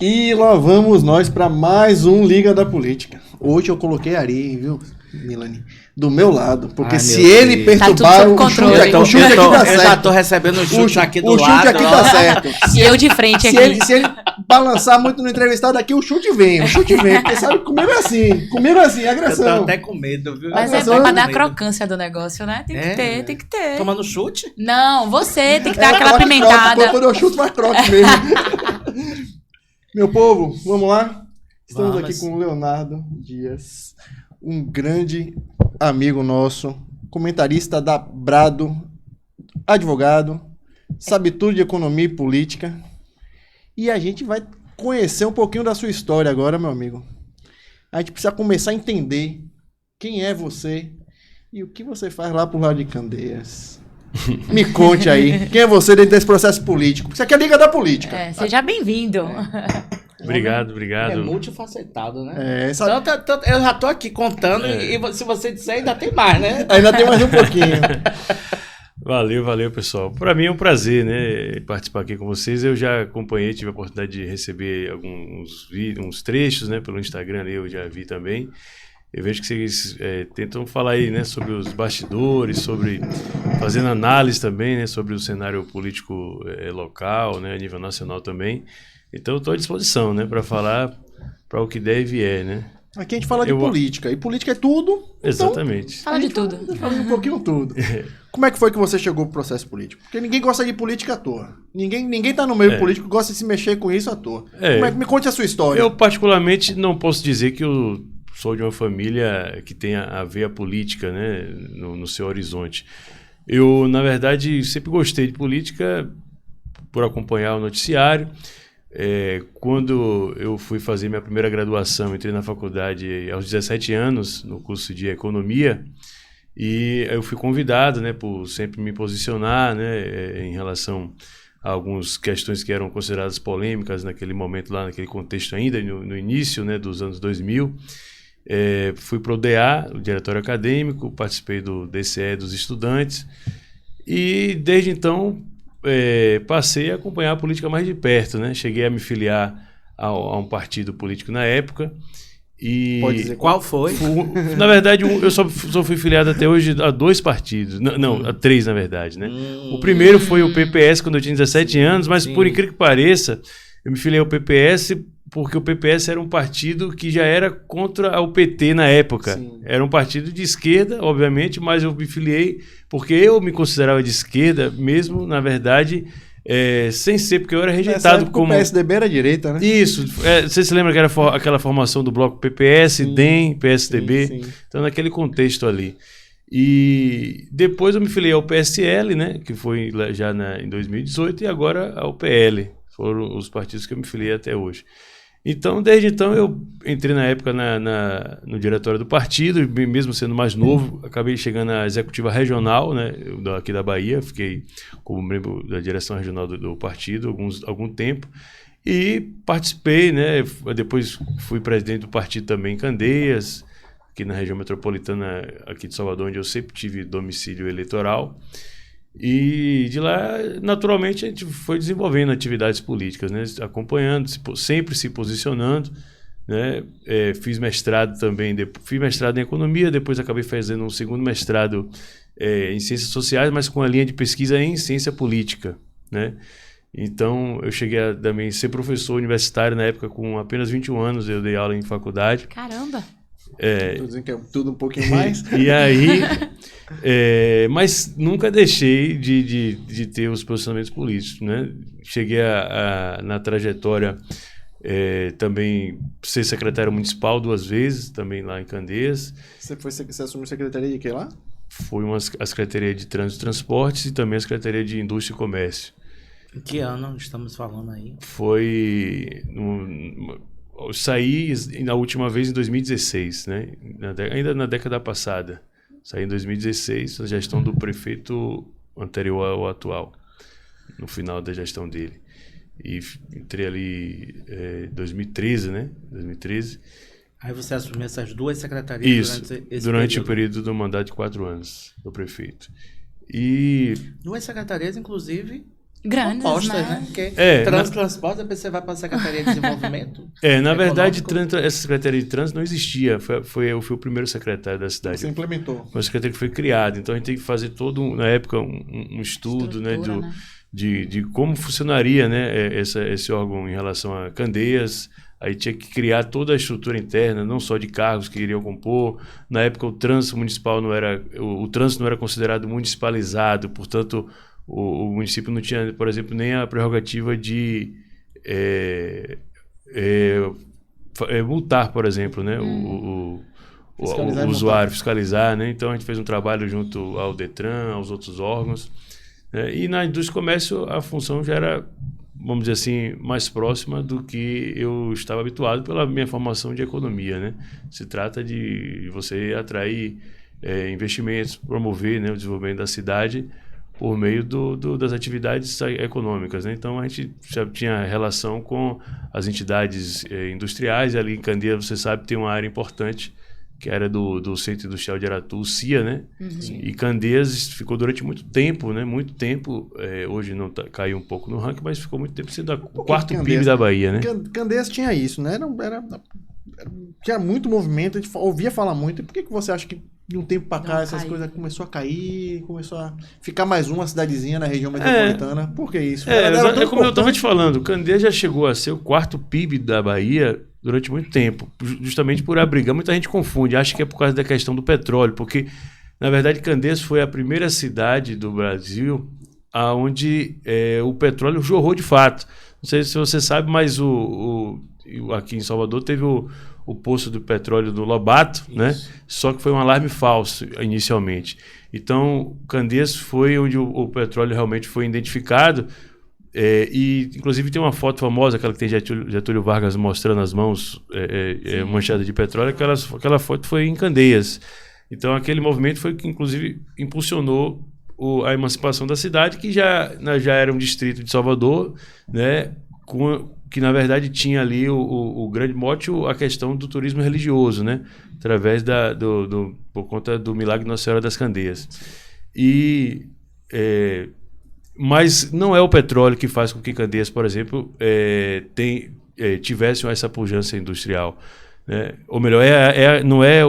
E lá vamos nós para mais um Liga da Política. Hoje eu coloquei Ari, viu, Milani? Do meu lado. Porque se ele perturbar o chute aqui, o chute aqui dá certo. Eu já tô recebendo o chute aqui do lado. O chute aqui dá certo. E eu de frente aqui. Se ele balançar muito no entrevistado aqui, o chute vem. Porque sabe, comigo é assim, agressão. Eu tô até com medo, viu? Mas é pra dar a crocância do negócio, né? Tem que ter. Tomando chute? Não, você tem que dar aquela pimentada. Quando eu chuto, vai croque mesmo. Meu povo, vamos lá? Estamos aqui com o Leonardo Dias, um grande amigo nosso, comentarista da Brado, advogado, sabe tudo de economia e política. E a gente vai conhecer um pouquinho da sua história agora, meu amigo. A gente precisa começar a entender quem é você e o que você faz lá pro lado de Candeias. Me conte aí, quem é você dentro desse processo político? Isso aqui é Liga da Política. Seja bem-vindo. Obrigado. É multifacetado, né? Então, eu já tô aqui contando e se você disser, ainda tem mais, né? Ainda tem mais um pouquinho. Valeu, pessoal. Para mim é um prazer, né, participar aqui com vocês. Eu já acompanhei, tive a oportunidade de receber uns trechos, né, pelo Instagram ali, eu já vi também. Eu vejo que vocês tentam falar aí, né, sobre os bastidores, fazendo análise também, né, sobre o cenário político local, né, a nível nacional também. Então eu estou à disposição, né, para falar para o que der e vier, né. Aqui a gente fala de política, e política é tudo. Exatamente. Fala de tudo. Fala um pouquinho tudo. Como é que foi que você chegou pro processo político? Porque ninguém gosta de política à toa. Ninguém tá no meio político gosta de se mexer com isso à toa. Me conte a sua história. Eu particularmente não posso dizer que eu sou de uma família que tenha a veia política, né, no seu horizonte. Eu, na verdade, sempre gostei de política por acompanhar o noticiário. Quando eu fui fazer minha primeira graduação, entrei na faculdade aos 17 anos, no curso de Economia, e eu fui convidado, né, por sempre me posicionar, né, em relação a algumas questões que eram consideradas polêmicas naquele momento, lá naquele contexto ainda, no início, né, dos anos 2000. Fui para o DA, o Diretório Acadêmico, participei do DCE dos estudantes, e desde então passei a acompanhar a política mais de perto, né? Cheguei a me filiar a um partido político na época. E pode dizer qual foi? Na verdade, eu só fui filiado até hoje a 2 partidos. Não, a 3, na verdade, né? O primeiro foi o PPS, quando eu tinha 17 anos, mas por incrível que pareça, eu me filiei ao PPS porque o PPS era um partido que já era contra o PT na época. Sim. Era um partido de esquerda, obviamente, mas eu me filiei porque eu me considerava de esquerda, mesmo, na verdade, sem ser, porque eu era rejeitado como... O PSDB era direita, né? Isso. Você se lembra que era aquela formação do bloco PPS, DEM, PSDB? Sim. Então, naquele contexto ali. E depois eu me filiei ao PSL, né, que foi já em 2018, e agora ao PL. Foram os partidos que eu me filiei até hoje. Então, desde então, eu entrei na época no diretório do partido, e mesmo sendo mais novo, acabei chegando à executiva regional, né, aqui da Bahia, fiquei como membro da direção regional do partido algum tempo, e participei, né, depois fui presidente do partido também em Candeias, aqui na região metropolitana aqui de Salvador, onde eu sempre tive domicílio eleitoral. E de lá, naturalmente, a gente foi desenvolvendo atividades políticas, né? Acompanhando, sempre se posicionando, né? Fiz mestrado também, fiz mestrado em economia, depois acabei fazendo um segundo mestrado em ciências sociais, mas com a linha de pesquisa em ciência política, né? Então, eu cheguei a também ser professor universitário na época, com apenas 21 anos, eu dei aula em faculdade. Caramba! Tô dizendo que é tudo um pouquinho mais. E aí, mas nunca deixei de ter os posicionamentos políticos, né? Cheguei na trajetória também ser secretário municipal 2 vezes, também lá em Candeias. Você assumiu secretaria de quê lá? Foi a Secretaria de Trânsito e Transportes e também a Secretaria de Indústria e Comércio. Em que ano estamos falando aí? Foi... Eu saí na última vez em 2016, né? Ainda na década passada. Saí em 2016, na gestão do prefeito anterior ao atual, no final da gestão dele. E entrei ali em 2013, né? 2013. Aí você assumiu essas 2 secretarias durante o período do mandato de 4 anos do prefeito. E 2 secretarias, inclusive, Grandes, propostas, né? né? Porque É, transporte, depois você vai para a Secretaria de Desenvolvimento. Na verdade, Econômico. essa Secretaria de Trânsito não existia. Eu fui o primeiro secretário da cidade. Você implementou. Foi uma secretaria que foi criada. Então a gente tem que fazer na época, um estudo, né, Estrutura, né? de como funcionaria, né, esse órgão em relação a Candeias. Aí tinha que criar toda a estrutura interna, não só de cargos que iriam compor. Na época o trânsito municipal o trânsito não era considerado municipalizado, portanto o município não tinha, por exemplo, nem a prerrogativa de multar, por exemplo, né, o usuário, fiscalizar, né? Então a gente fez um trabalho junto ao Detran, aos outros órgãos, né? E na indústria e comércio a função já era, vamos dizer assim, mais próxima do que eu estava habituado pela minha formação de economia, né? Se trata de você atrair investimentos, promover, né, o desenvolvimento da cidade por meio das atividades econômicas, né? Então a gente já tinha relação com as entidades industriais, e ali em Candeias, você sabe, tem uma área importante que era do Centro Industrial de Aratu, o CIA, né? Uhum. E Candeias ficou durante muito tempo, né? Muito tempo, hoje não caiu um pouco no ranking, mas ficou muito tempo sendo o quarto PIB da Bahia, né? Candeias tinha isso, né? Tinha muito movimento, a gente ouvia falar muito. E por que você acha que de um tempo pra cá essas coisas começou a cair, começou a ficar mais uma cidadezinha na região metropolitana? Por que isso? É como eu estava te falando, Candeias já chegou a ser o quarto PIB da Bahia durante muito tempo, justamente por abrigar. Muita gente confunde, acha que é por causa da questão do petróleo, porque, na verdade, Candeias foi a primeira cidade do Brasil onde o petróleo jorrou de fato. Não sei se você sabe, mas aqui em Salvador teve o poço do petróleo do Lobato, né? Só que foi um alarme falso inicialmente. Então, Candeias foi onde o petróleo realmente foi identificado. E inclusive tem uma foto famosa, aquela que tem Getúlio Vargas mostrando as mãos manchadas de petróleo. Aquela foto foi em Candeias. Então aquele movimento foi que inclusive impulsionou a emancipação da cidade, que já era um distrito de Salvador, né, que na verdade tinha ali o grande mote, a questão do turismo religioso, né, através por conta do milagre de Nossa Senhora das Candeias. Mas não é o petróleo que faz com que Candeias, por exemplo, tivesse essa pujança industrial, né? Ou melhor, não é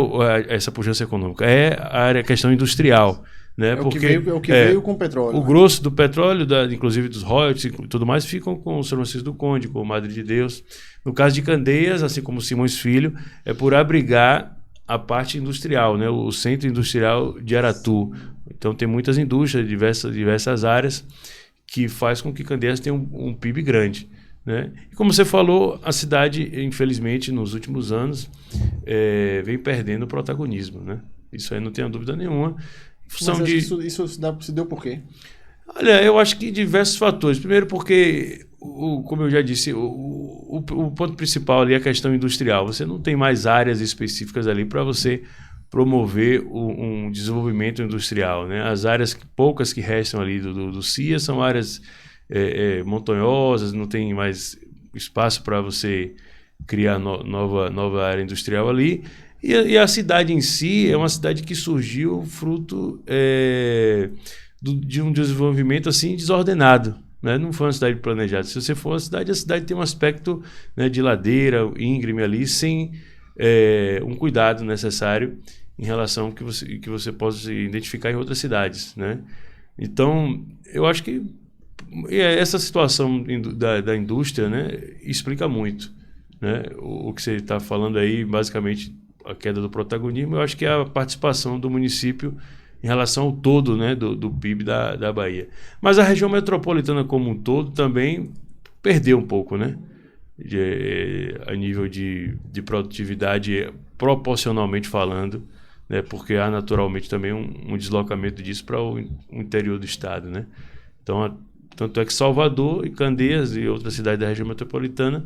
essa pujança econômica, é a questão industrial, né? O que veio com o petróleo. O grosso do petróleo, inclusive dos royalties e tudo mais, ficam com o São Francisco do Conde, com o Madre de Deus. No caso de Candeias, assim como Simões Filho, é por abrigar a parte industrial, né? O Centro Industrial de Aratu. Então tem muitas indústrias, diversas áreas, que faz com que Candeias tenha um PIB grande, né? E como você falou, a cidade, infelizmente, nos últimos anos, vem perdendo o protagonismo, né? Isso aí não tenho dúvida nenhuma. Mas isso se deu por quê? Olha, eu acho que diversos fatores. Primeiro porque, como eu já disse, o ponto principal ali é a questão industrial. Você não tem mais áreas específicas ali para você promover um desenvolvimento industrial, né? As áreas poucas que restam ali do CIA são áreas montanhosas, não tem mais espaço para você criar nova área industrial ali. E a cidade em si é uma cidade que surgiu fruto de um desenvolvimento assim desordenado, né? Não foi uma cidade planejada. Se você for a cidade tem um aspecto, né, de ladeira íngreme ali, sem um cuidado necessário em relação que você possa identificar em outras cidades, né? Então, eu acho que essa situação da indústria, né, explica muito, né? O que você está falando aí, basicamente, a queda do protagonismo, eu acho que é a participação do município em relação ao todo, né, do PIB da Bahia. Mas a região metropolitana como um todo também perdeu um pouco, né? A nível de produtividade, proporcionalmente falando, né? Porque há naturalmente também um deslocamento disso para o interior do estado, né? Então, tanto é que Salvador e Candeias e outras cidades da região metropolitana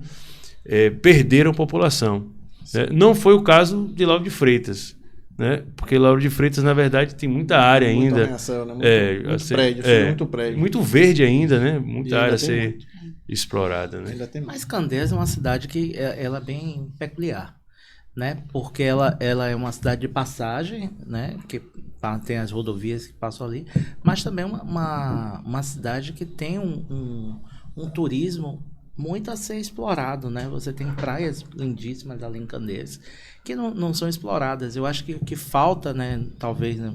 perderam população, né? Não foi o caso de Lauro de Freitas, né? Porque Lauro de Freitas, na verdade, tem muita área ainda. Ameação, né? Muito prédio. Muito verde ainda, né? Muita área a ser explorada, né? Mas Candeias é uma cidade que ela é bem peculiar, né? Porque ela é uma cidade de passagem, né? Que tem as rodovias que passam ali, mas também uma cidade que tem um turismo muito a ser explorado, né? Você tem praias lindíssimas ali em Candeias que não são exploradas. Eu acho que o que falta, né, talvez, né,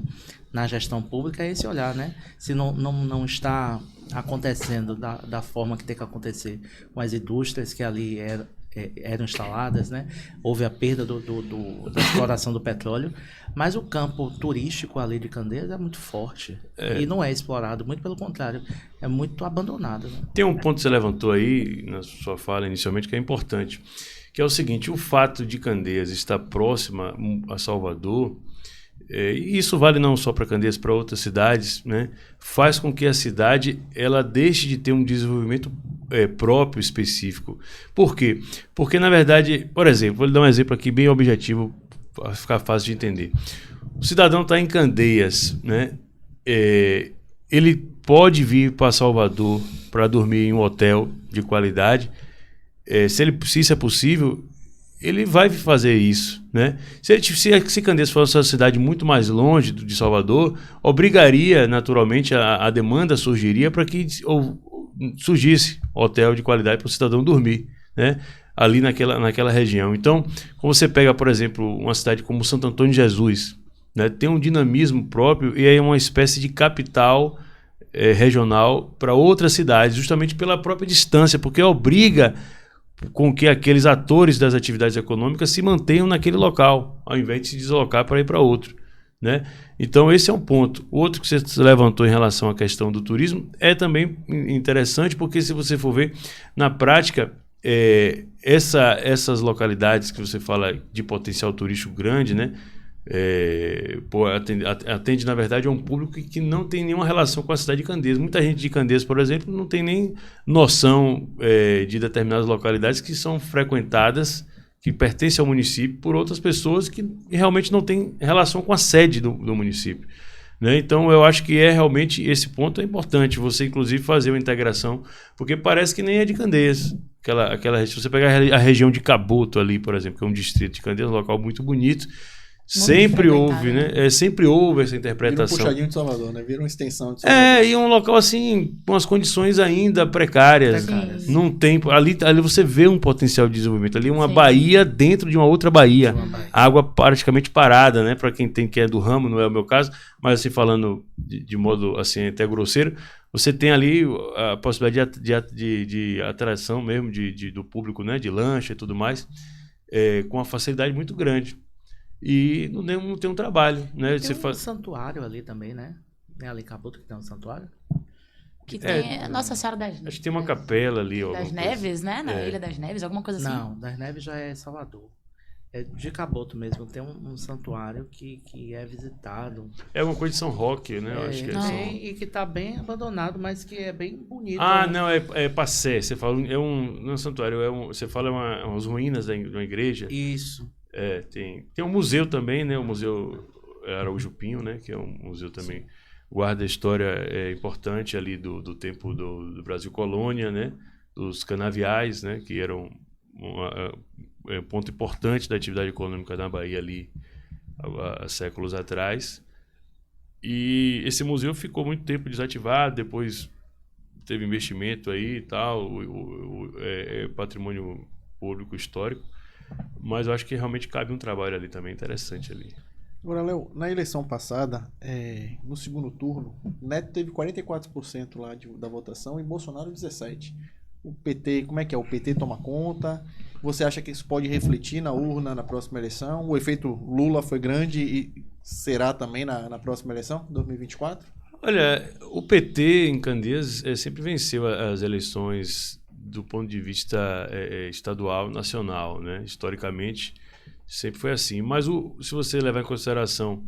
na gestão pública é esse olhar, né? Se não está acontecendo da forma que tem que acontecer com as indústrias que ali eram instaladas, né? Houve a perda da exploração do petróleo, mas o campo turístico ali de Candeias é muito forte e não é explorado, muito pelo contrário, é muito abandonado. Né? Tem um ponto que você levantou aí na sua fala inicialmente que é importante, que é o seguinte: o fato de Candeias estar próxima a Salvador, e isso vale não só para Candeias, para outras cidades, né, faz com que a cidade ela deixe de ter um desenvolvimento próprio, específico. Por quê? Porque, na verdade, por exemplo, vou lhe dar um exemplo aqui bem objetivo, para ficar fácil de entender. O cidadão está em Candeias, né, ele pode vir para Salvador para dormir em um hotel de qualidade, se isso é possível, ele vai fazer isso, né? Se Candeias fosse uma cidade muito mais longe de Salvador, obrigaria naturalmente a demanda surgiria para que surgisse hotel de qualidade para o cidadão dormir, né? Ali naquela região. Então, como você pega, por exemplo, uma cidade como Santo Antônio de Jesus, né? Tem um dinamismo próprio e é uma espécie de capital regional para outras cidades, justamente pela própria distância, porque obriga com que aqueles atores das atividades econômicas se mantenham naquele local, ao invés de se deslocar para ir para outro, né? Então esse é um ponto. O outro que você levantou em relação à questão do turismo é também interessante, porque se você for ver, na prática, essas localidades que você fala de potencial turístico grande, né? Atende, na verdade, a um público que não tem nenhuma relação com a cidade de Candeias. Muita gente de Candeias, por exemplo, não tem nem noção de determinadas localidades que são frequentadas, que pertencem ao município, por outras pessoas que realmente não têm relação com a sede do município, né? Então, eu acho que realmente esse ponto é importante, você inclusive fazer uma integração, porque parece que nem é de Candeias. Se você pegar a região de Caboto ali, por exemplo, que é um distrito de Candeias, um local muito bonito, sempre houve, né? Sempre houve essa interpretação. Vira um puxadinho de Salvador, né? Vira uma extensão de Salvador. E um local assim, com as condições ainda precárias. Não tem. Ali você vê um potencial de desenvolvimento. Ali uma baía dentro de uma outra baía. Água praticamente parada, né? Para quem que é do ramo, não é o meu caso, mas assim, falando de modo assim, até grosseiro, você tem ali a possibilidade de atração mesmo do público, né? De lancha e tudo mais, com uma facilidade muito grande. E não tem um trabalho, né? Tem um santuário ali também, né? É ali em Caboto que tem um santuário? Que tem a Nossa Senhora das Neves. Acho que tem uma capela ali. Das Neves, né? Na Ilha das Neves, alguma coisa assim. Não, das Neves já é Salvador. É de Caboto mesmo. Tem um santuário que é visitado. É uma coisa de São Roque, né? Eu acho que e que tá bem abandonado, mas que é bem bonito. Não, é Passé. Você fala, não é um santuário, você fala umas ruínas de uma igreja. Isso. Tem um museu também, né? O Museu Araújo Pinho, né? Que é um museu também, guarda a história importante ali do tempo do Brasil Colônia, né? Dos canaviais, né? Que eram um ponto importante da atividade econômica na Bahia ali há séculos atrás. E esse museu ficou muito tempo desativado, depois teve investimento aí e tal, patrimônio público histórico. Mas eu acho que realmente cabe um trabalho ali também interessante ali. Agora, Léo, na eleição passada, no segundo turno, Neto teve 44% lá da votação e Bolsonaro 17%. O PT, como é que é? O PT toma conta? Você acha que isso pode refletir na urna na próxima eleição? O efeito Lula foi grande e será também na próxima eleição, 2024? Olha, o PT em Candeias sempre venceu as eleições do ponto de vista estadual, nacional, né? Historicamente, sempre foi assim. Mas se você levar em consideração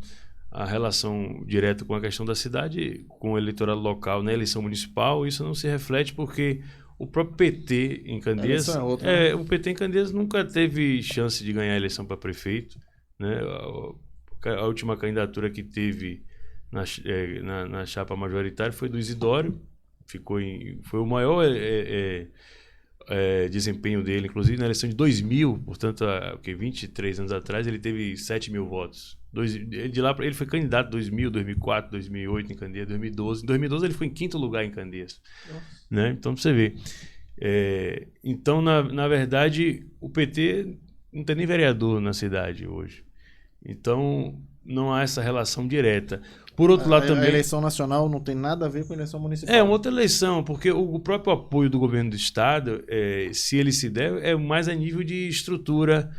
a relação direta com a questão da cidade, com o eleitorado local na eleição municipal, isso não se reflete porque o próprio PT em Candeias, o PT em Candeias nunca teve chance de ganhar a eleição para prefeito, né? A última candidatura que teve na chapa majoritária foi do Isidório, foi o maior desempenho dele, inclusive na eleição de 2000, portanto, 23 anos atrás, ele teve 7 mil votos. De lá ele foi candidato em 2000, 2004, 2008 em Candeias, 2012. Em 2012 ele foi em 5º lugar em Candeias. Né? Então, pra você ver. Então, na verdade, o PT não tem nem vereador na cidade hoje. Então, não há essa relação direta. Por outro lado também... A eleição nacional não tem nada a ver com a eleição municipal. É uma outra eleição, porque o próprio apoio do governo do estado, se ele se der, é mais a nível de estrutura,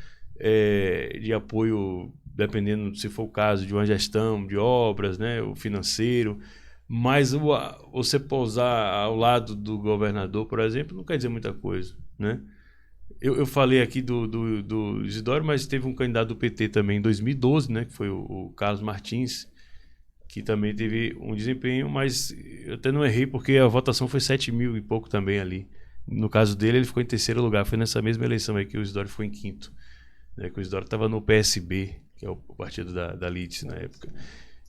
de apoio, dependendo se for o caso de uma gestão de obras, né, o financeiro. Mas você pousar ao lado do governador, por exemplo, não quer dizer muita coisa, né? Eu falei aqui do Isidoro, mas teve um candidato do PT também em 2012, né, que foi o Carlos Martins, que também teve um desempenho, mas eu até não errei, porque a votação foi 7 mil e pouco também ali. No caso dele, ele ficou em 3º lugar. Foi nessa mesma eleição aí que o Isidoro foi em 5º. Né, que o Isidoro estava no PSB, que é o partido da Lídice na época.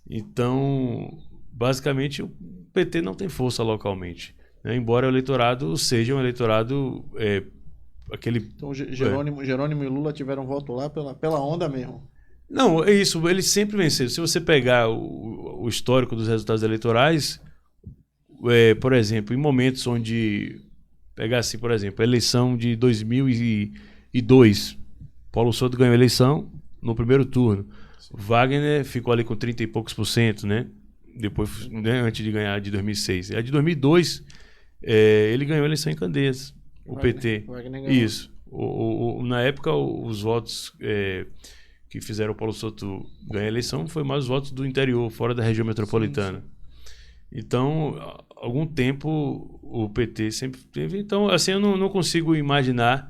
Então, basicamente, o PT não tem força localmente. Né, embora o eleitorado seja um eleitorado... Então, Jerônimo e Lula tiveram voto lá pela onda mesmo. Não, é isso, eles sempre venceram. Se você pegar o histórico dos resultados eleitorais, por exemplo, em momentos onde, pegar assim, por exemplo, a eleição de 2002, Paulo Souto ganhou a eleição no primeiro turno. Sim. Wagner ficou ali com 30 e poucos %, né? Depois, né, antes de ganhar de 2006. A de 2002, ele ganhou a eleição em Candeias, o PT. Wagner ganhou. Isso. Na época, os votos... que fizeram o Paulo Souto ganhar a eleição foi mais os votos do interior, fora da região metropolitana. Sim. Então, há algum tempo o PT sempre teve... Então, assim, eu não consigo imaginar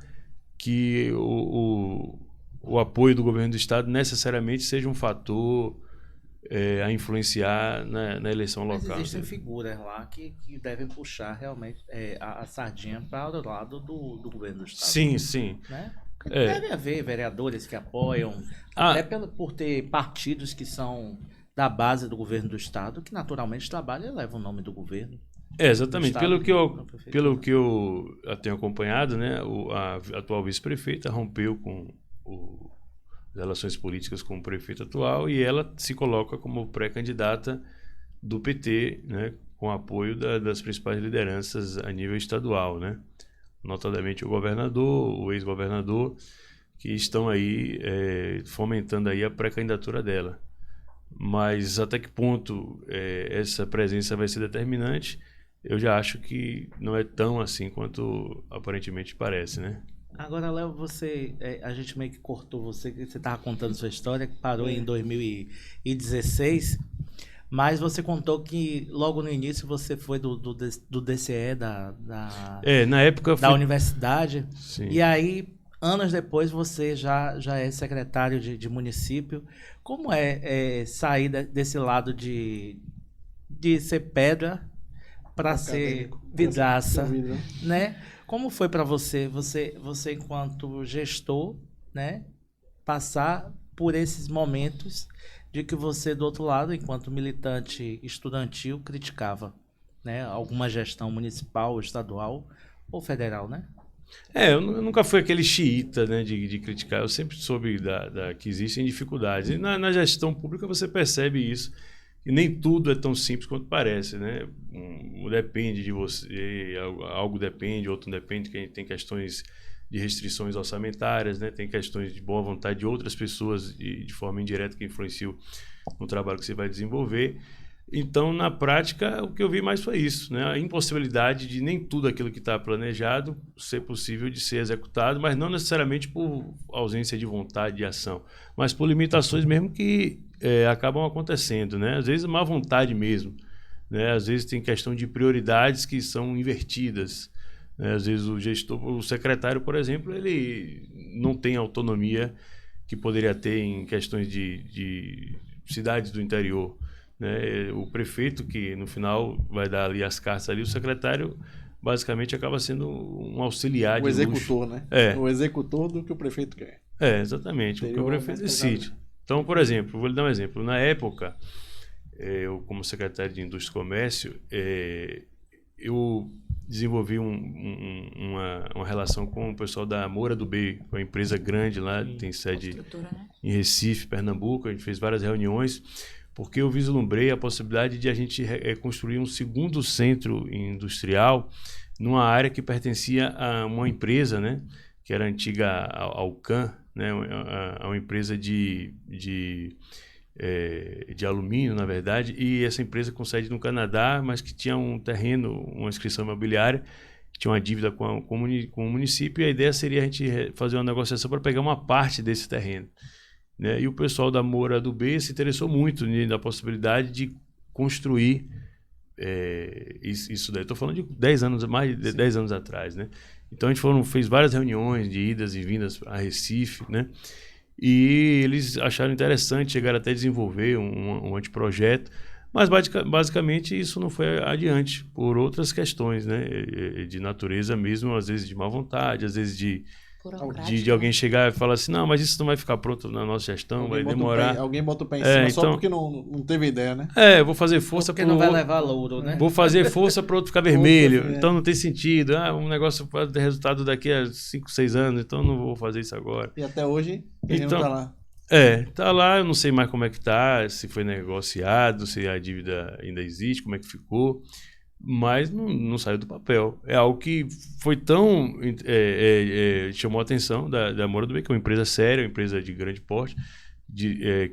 que o apoio do governo do estado necessariamente seja um fator a influenciar na eleição local. Mas existem figuras lá que devem puxar realmente a sardinha para o lado do governo do estado. Sim, sim. Né? Deve haver vereadores que apoiam, até por ter partidos que são da base do governo do estado, que naturalmente trabalham e levam o nome do governo. Exatamente. Pelo que eu tenho acompanhado, né, a atual vice-prefeita rompeu com as relações políticas com o prefeito atual e ela se coloca como pré-candidata do PT, né, com apoio das principais lideranças a nível estadual, né? Notadamente o governador, o ex-governador, que estão aí fomentando aí a pré-candidatura dela. Mas até que ponto essa presença vai ser determinante, eu já acho que não é tão assim quanto aparentemente parece, né? Agora, Léo, a gente meio que cortou você estava contando sua história, que parou em 2016, mas você contou que logo no início você foi do DCE na época da universidade. Sim. E aí, anos depois, você já é secretário de município. Como é sair desse lado de ser pedra para ser vidraça, né? Como foi para você enquanto gestor, né, passar por esses momentos de que você, do outro lado, enquanto militante estudantil, criticava, né, alguma gestão municipal, estadual ou federal, né? Eu nunca fui aquele xiita, né, de criticar. Eu sempre soube que existem dificuldades. E na gestão pública você percebe isso. E nem tudo é tão simples quanto parece, né? Depende de você, algo depende, outro não depende, que tem questões de restrições orçamentárias, né? Tem questões de boa vontade de outras pessoas de forma indireta que influenciam no trabalho que você vai desenvolver. Então, na prática, o que eu vi mais foi isso, né? A impossibilidade de nem tudo aquilo que está planejado ser possível de ser executado, mas não necessariamente por ausência de vontade de ação, mas por limitações mesmo que acabam acontecendo, né? Às vezes má vontade mesmo, né? Às vezes tem questão de prioridades que são invertidas, né? Às vezes o secretário, por exemplo, ele não tem autonomia que poderia ter em questões de cidades do interior, né? O prefeito que no final vai dar ali as cartas ali, o secretário basicamente acaba sendo um auxiliar de executor, luxo. Né? O executor do que o prefeito quer. Exatamente, o que o prefeito decide. Então, por exemplo, vou lhe dar um exemplo. Na época, eu como secretário de Indústria e Comércio, eu desenvolvi uma relação com o pessoal da Moura do B, uma empresa grande lá, tem sede em Recife, Pernambuco. A gente fez várias reuniões, porque eu vislumbrei a possibilidade de a gente construir um segundo centro industrial numa área que pertencia a uma empresa, né, que era antiga Alcan, né, uma empresa de alumínio, na verdade, e essa empresa com sede no Canadá, mas que tinha um terreno, uma inscrição imobiliária, tinha uma dívida com o município, e a ideia seria a gente fazer uma negociação para pegar uma parte desse terreno, né? E o pessoal da Moura do B se interessou muito na possibilidade de construir isso daí. Estou falando de 10 anos, mais de 10 anos atrás, né? Então a gente fez várias reuniões de idas e vindas a Recife, né? E eles acharam interessante, chegaram até a desenvolver um anteprojeto, mas basicamente isso não foi adiante por outras questões, né? De natureza mesmo, às vezes de má vontade, às vezes de alguém chegar e falar assim, não, mas isso não vai ficar pronto na nossa gestão, vai demorar. Alguém bota o pé em cima então, só porque não teve ideia, né? Vou fazer força porque não vai levar louro, né? Vou fazer força para o outro ficar vermelho, então não tem sentido. Um negócio pode ter resultado daqui a 5, 6 anos, então não vou fazer isso agora. E até hoje, então, tá lá. Tá lá, eu não sei mais como é que tá, se foi negociado, se a dívida ainda existe, como é que ficou, mas não saiu do papel. É algo que foi tão... chamou a atenção da Moura do B, que é uma empresa séria, uma empresa de grande porte,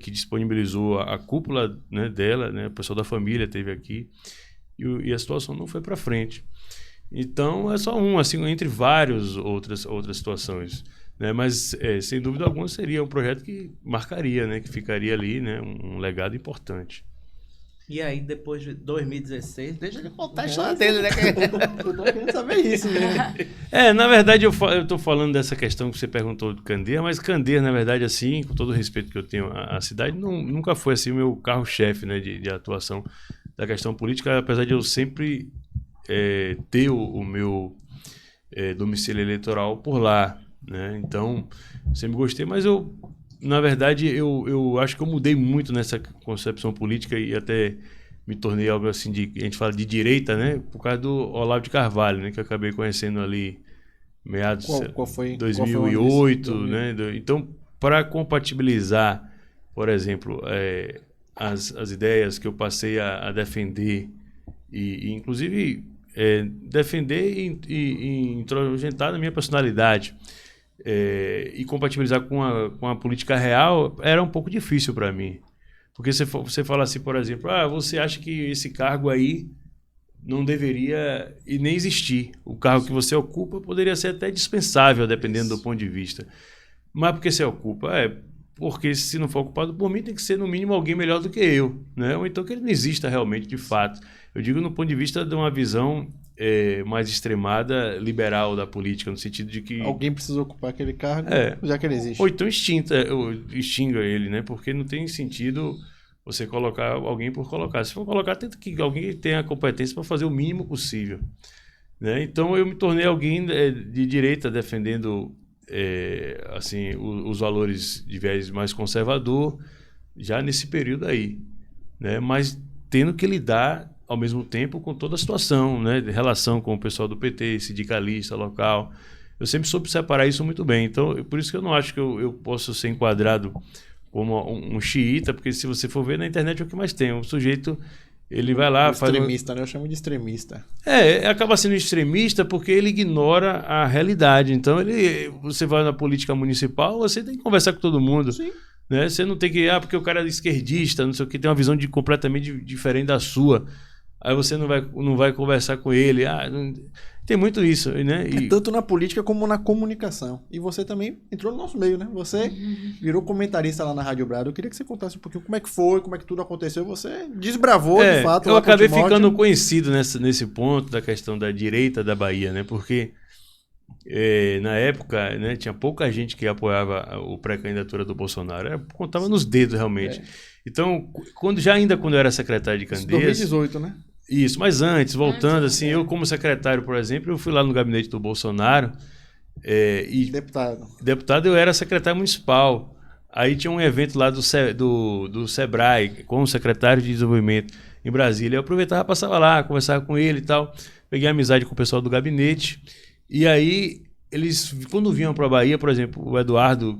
que disponibilizou a cúpula, né, dela, né, o pessoal da família esteve aqui, e a situação não foi para frente. Então, é só assim, entre várias outras situações. Né? Mas, sem dúvida alguma, seria um projeto que marcaria, né? Que ficaria ali, né? Um legado importante. E aí, depois de 2016, deixa ele contar a história dele, né? Eu tô querendo saber isso mesmo. Na verdade, eu tô falando dessa questão que você perguntou do Candeias, mas Candeias, na verdade, assim, com todo o respeito que eu tenho à cidade, nunca foi assim o meu carro-chefe, né? De atuação da questão política, apesar de eu sempre ter o meu domicílio eleitoral por lá. Né? Então, sempre gostei, mas na verdade, eu acho que eu mudei muito nessa concepção política e até me tornei algo assim, a gente fala de direita, né? Por causa do Olavo de Carvalho, né? Que eu acabei conhecendo ali meados de 2008, né? Então, para compatibilizar, por exemplo, as ideias que eu passei a defender e inclusive defender e introjetar na minha personalidade, e compatibilizar com a política real era um pouco difícil para mim. Porque você fala assim, por exemplo, você acha que esse cargo aí não deveria e nem existir. O cargo que você ocupa poderia ser até dispensável, dependendo do ponto de vista. Mas por que você ocupa? Porque se não for ocupado por mim, tem que ser no mínimo alguém melhor do que eu. Né? Ou então que ele não exista realmente, de fato. Eu digo no ponto de vista de uma visão mais extremada, liberal da política, no sentido de que... Alguém precisa ocupar aquele cargo, já que ele existe. Ou então extinga ele, né? Porque não tem sentido você colocar alguém por colocar. Se for colocar, tenta que alguém tenha a competência para fazer o mínimo possível. Né? Então, eu me tornei alguém de direita, defendendo assim, os valores de viés mais conservador, já nesse período aí. Né? Mas tendo que lidar ao mesmo tempo com toda a situação, né, de relação com o pessoal do PT, sindicalista, local. Eu sempre soube separar isso muito bem. Então, por isso que eu não acho que eu posso ser enquadrado como um xiita, porque se você for ver na internet é o que mais tem. O sujeito, ele vai lá... Extremista, né? Eu chamo de extremista. Acaba sendo extremista porque ele ignora a realidade. Então, você vai na política municipal, você tem que conversar com todo mundo. Sim. Né? Você não tem que... porque o cara é esquerdista, não sei o que, tem uma visão completamente diferente da sua. Aí você não vai conversar com ele. Tem muito isso, né? Tanto na política como na comunicação. E você também entrou no nosso meio, né? Você virou comentarista lá na Rádio Brado. Eu queria que você contasse um pouquinho como é que foi, como é que tudo aconteceu. Você desbravou, de fato. Eu acabei ficando conhecido nesse ponto da questão da direita da Bahia, né? Porque na época, né, tinha pouca gente que apoiava a pré-candidatura do Bolsonaro. Contava nos dedos, realmente. Então, quando eu era secretário de Candeias... 2018, né? Isso, mas antes, voltando, assim, eu como secretário, por exemplo, eu fui lá no gabinete do Bolsonaro e... Deputado, eu era secretário municipal. Aí tinha um evento lá do Sebrae, com o secretário de desenvolvimento em Brasília. Eu aproveitava, passava lá, conversava com ele e tal. peguei amizade com o pessoal do gabinete, e aí eles, quando vinham para a Bahia, por exemplo, o Eduardo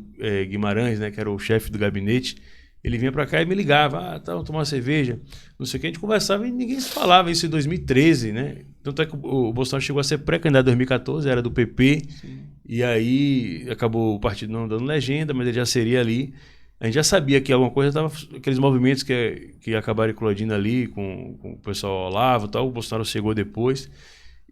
Guimarães, né, que era o chefe do gabinete, ele vinha para cá e me ligava, tá, vamos tomar uma cerveja, não sei o que, a gente conversava e ninguém se falava, isso em 2013, né? Tanto é que o Bolsonaro chegou a ser pré-candidato em 2014, era do PP, sim. E aí acabou o partido não dando legenda, mas ele já seria ali. A gente já sabia que alguma coisa estava, aqueles movimentos que acabaram eclodindo ali com o pessoal Olavo e tal, o Bolsonaro chegou depois.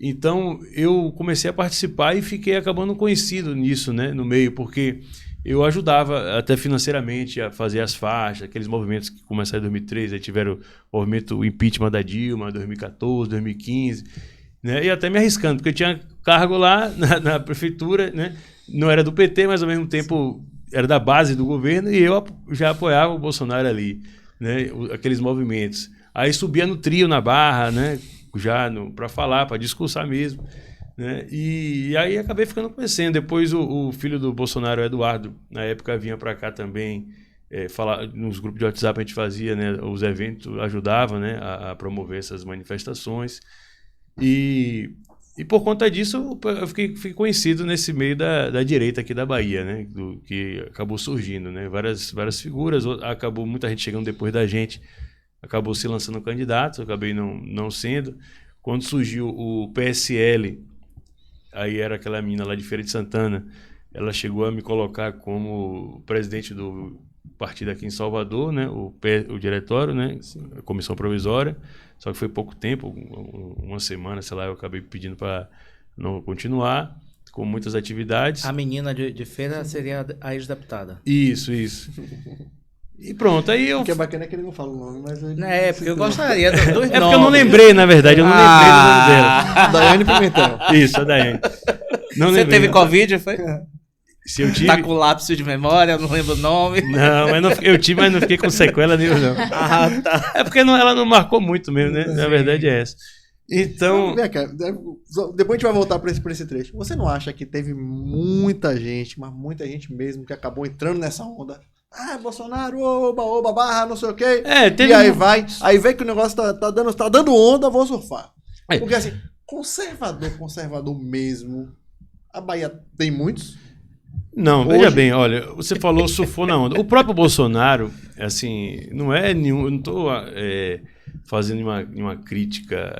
Então eu comecei a participar e fiquei acabando conhecido nisso, né, no meio, porque eu ajudava até financeiramente a fazer as faixas, aqueles movimentos que começaram em 2013, aí tiveram o movimento o impeachment da Dilma, 2014, 2015, né, e até me arriscando, porque eu tinha cargo lá na prefeitura, né, não era do PT, mas ao mesmo tempo era da base do governo, e eu já apoiava o Bolsonaro ali, né, aqueles movimentos. Aí subia no trio na Barra, né, já para falar, para discursar mesmo, né, e aí acabei ficando conhecendo. Depois o filho do Bolsonaro, o Eduardo, na época vinha para cá também, falar, nos grupos de WhatsApp a gente fazia, né, os eventos, ajudava, né, a promover essas manifestações, e por conta disso eu fiquei conhecido nesse meio da direita aqui da Bahia, né, que acabou surgindo, né, várias figuras, acabou muita gente chegando depois da gente, acabou se lançando candidato, eu acabei não sendo. Quando surgiu o PSL, aí era aquela menina lá de Feira de Santana, ela chegou a me colocar como presidente do partido aqui em Salvador, né, o diretório, né, a comissão provisória, só que foi pouco tempo, uma semana, sei lá, eu acabei pedindo para não continuar, com muitas atividades. A menina de Feira seria a ex-deputada. Isso. E pronto, aí eu... O que é bacana é que ele não fala o nome, mas... Porque eu gostaria dos nomes. É porque eu não lembrei, na verdade, eu não lembrei do nome dela. Daiane Pimentel. Isso, a Daiane. Você teve Covid, foi? Se eu tive... Tá com lápis de memória, não lembro o nome. Não, eu tive, mas não fiquei com sequela nenhuma, não. Tá. É porque ela não marcou muito mesmo, né? Na verdade é essa. Então... Depois a gente vai voltar para esse trecho. Você não acha que teve muita gente, mas muita gente mesmo, que acabou entrando nessa onda? Bolsonaro, oba, barra, não sei o quê. E aí vê que o negócio tá dando onda, vou surfar. Porque assim, conservador mesmo, a Bahia tem muitos? Não, veja bem, olha, você falou surfou na onda. O próprio Bolsonaro, assim, não é nenhum, eu não estou fazendo uma crítica,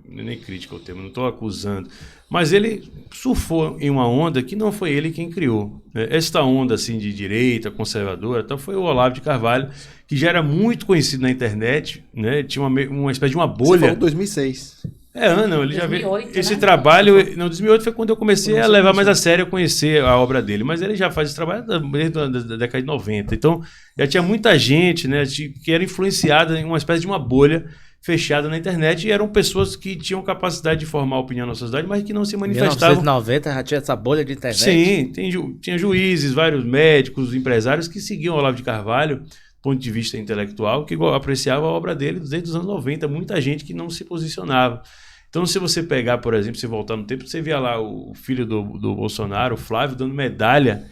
nem crítica ao termo, não estou acusando, mas ele surfou em uma onda que não foi ele quem criou. Né? Esta onda assim de direita, conservadora, então foi o Olavo de Carvalho, que já era muito conhecido na internet, né? Tinha uma espécie de uma bolha. Você falou 2006. Não, ele 2008, já veio. Esse né? trabalho, 2008 foi quando eu comecei a levar mais a sério, a conhecer a obra dele, mas ele já faz esse trabalho desde a década de 90. Então, já tinha muita gente, né, que era influenciada em uma espécie de uma bolha fechada na internet, e eram pessoas que tinham capacidade de formar opinião na sociedade, mas que não se manifestavam. Em 1990 já tinha essa bolha de internet? Sim, tinha juízes, vários médicos, empresários que seguiam o Olavo de Carvalho, do ponto de vista intelectual, que apreciava a obra dele desde os anos 90, muita gente que não se posicionava. Então, se você pegar, por exemplo, se voltar no tempo, você via lá o filho do Bolsonaro, o Flávio, dando medalha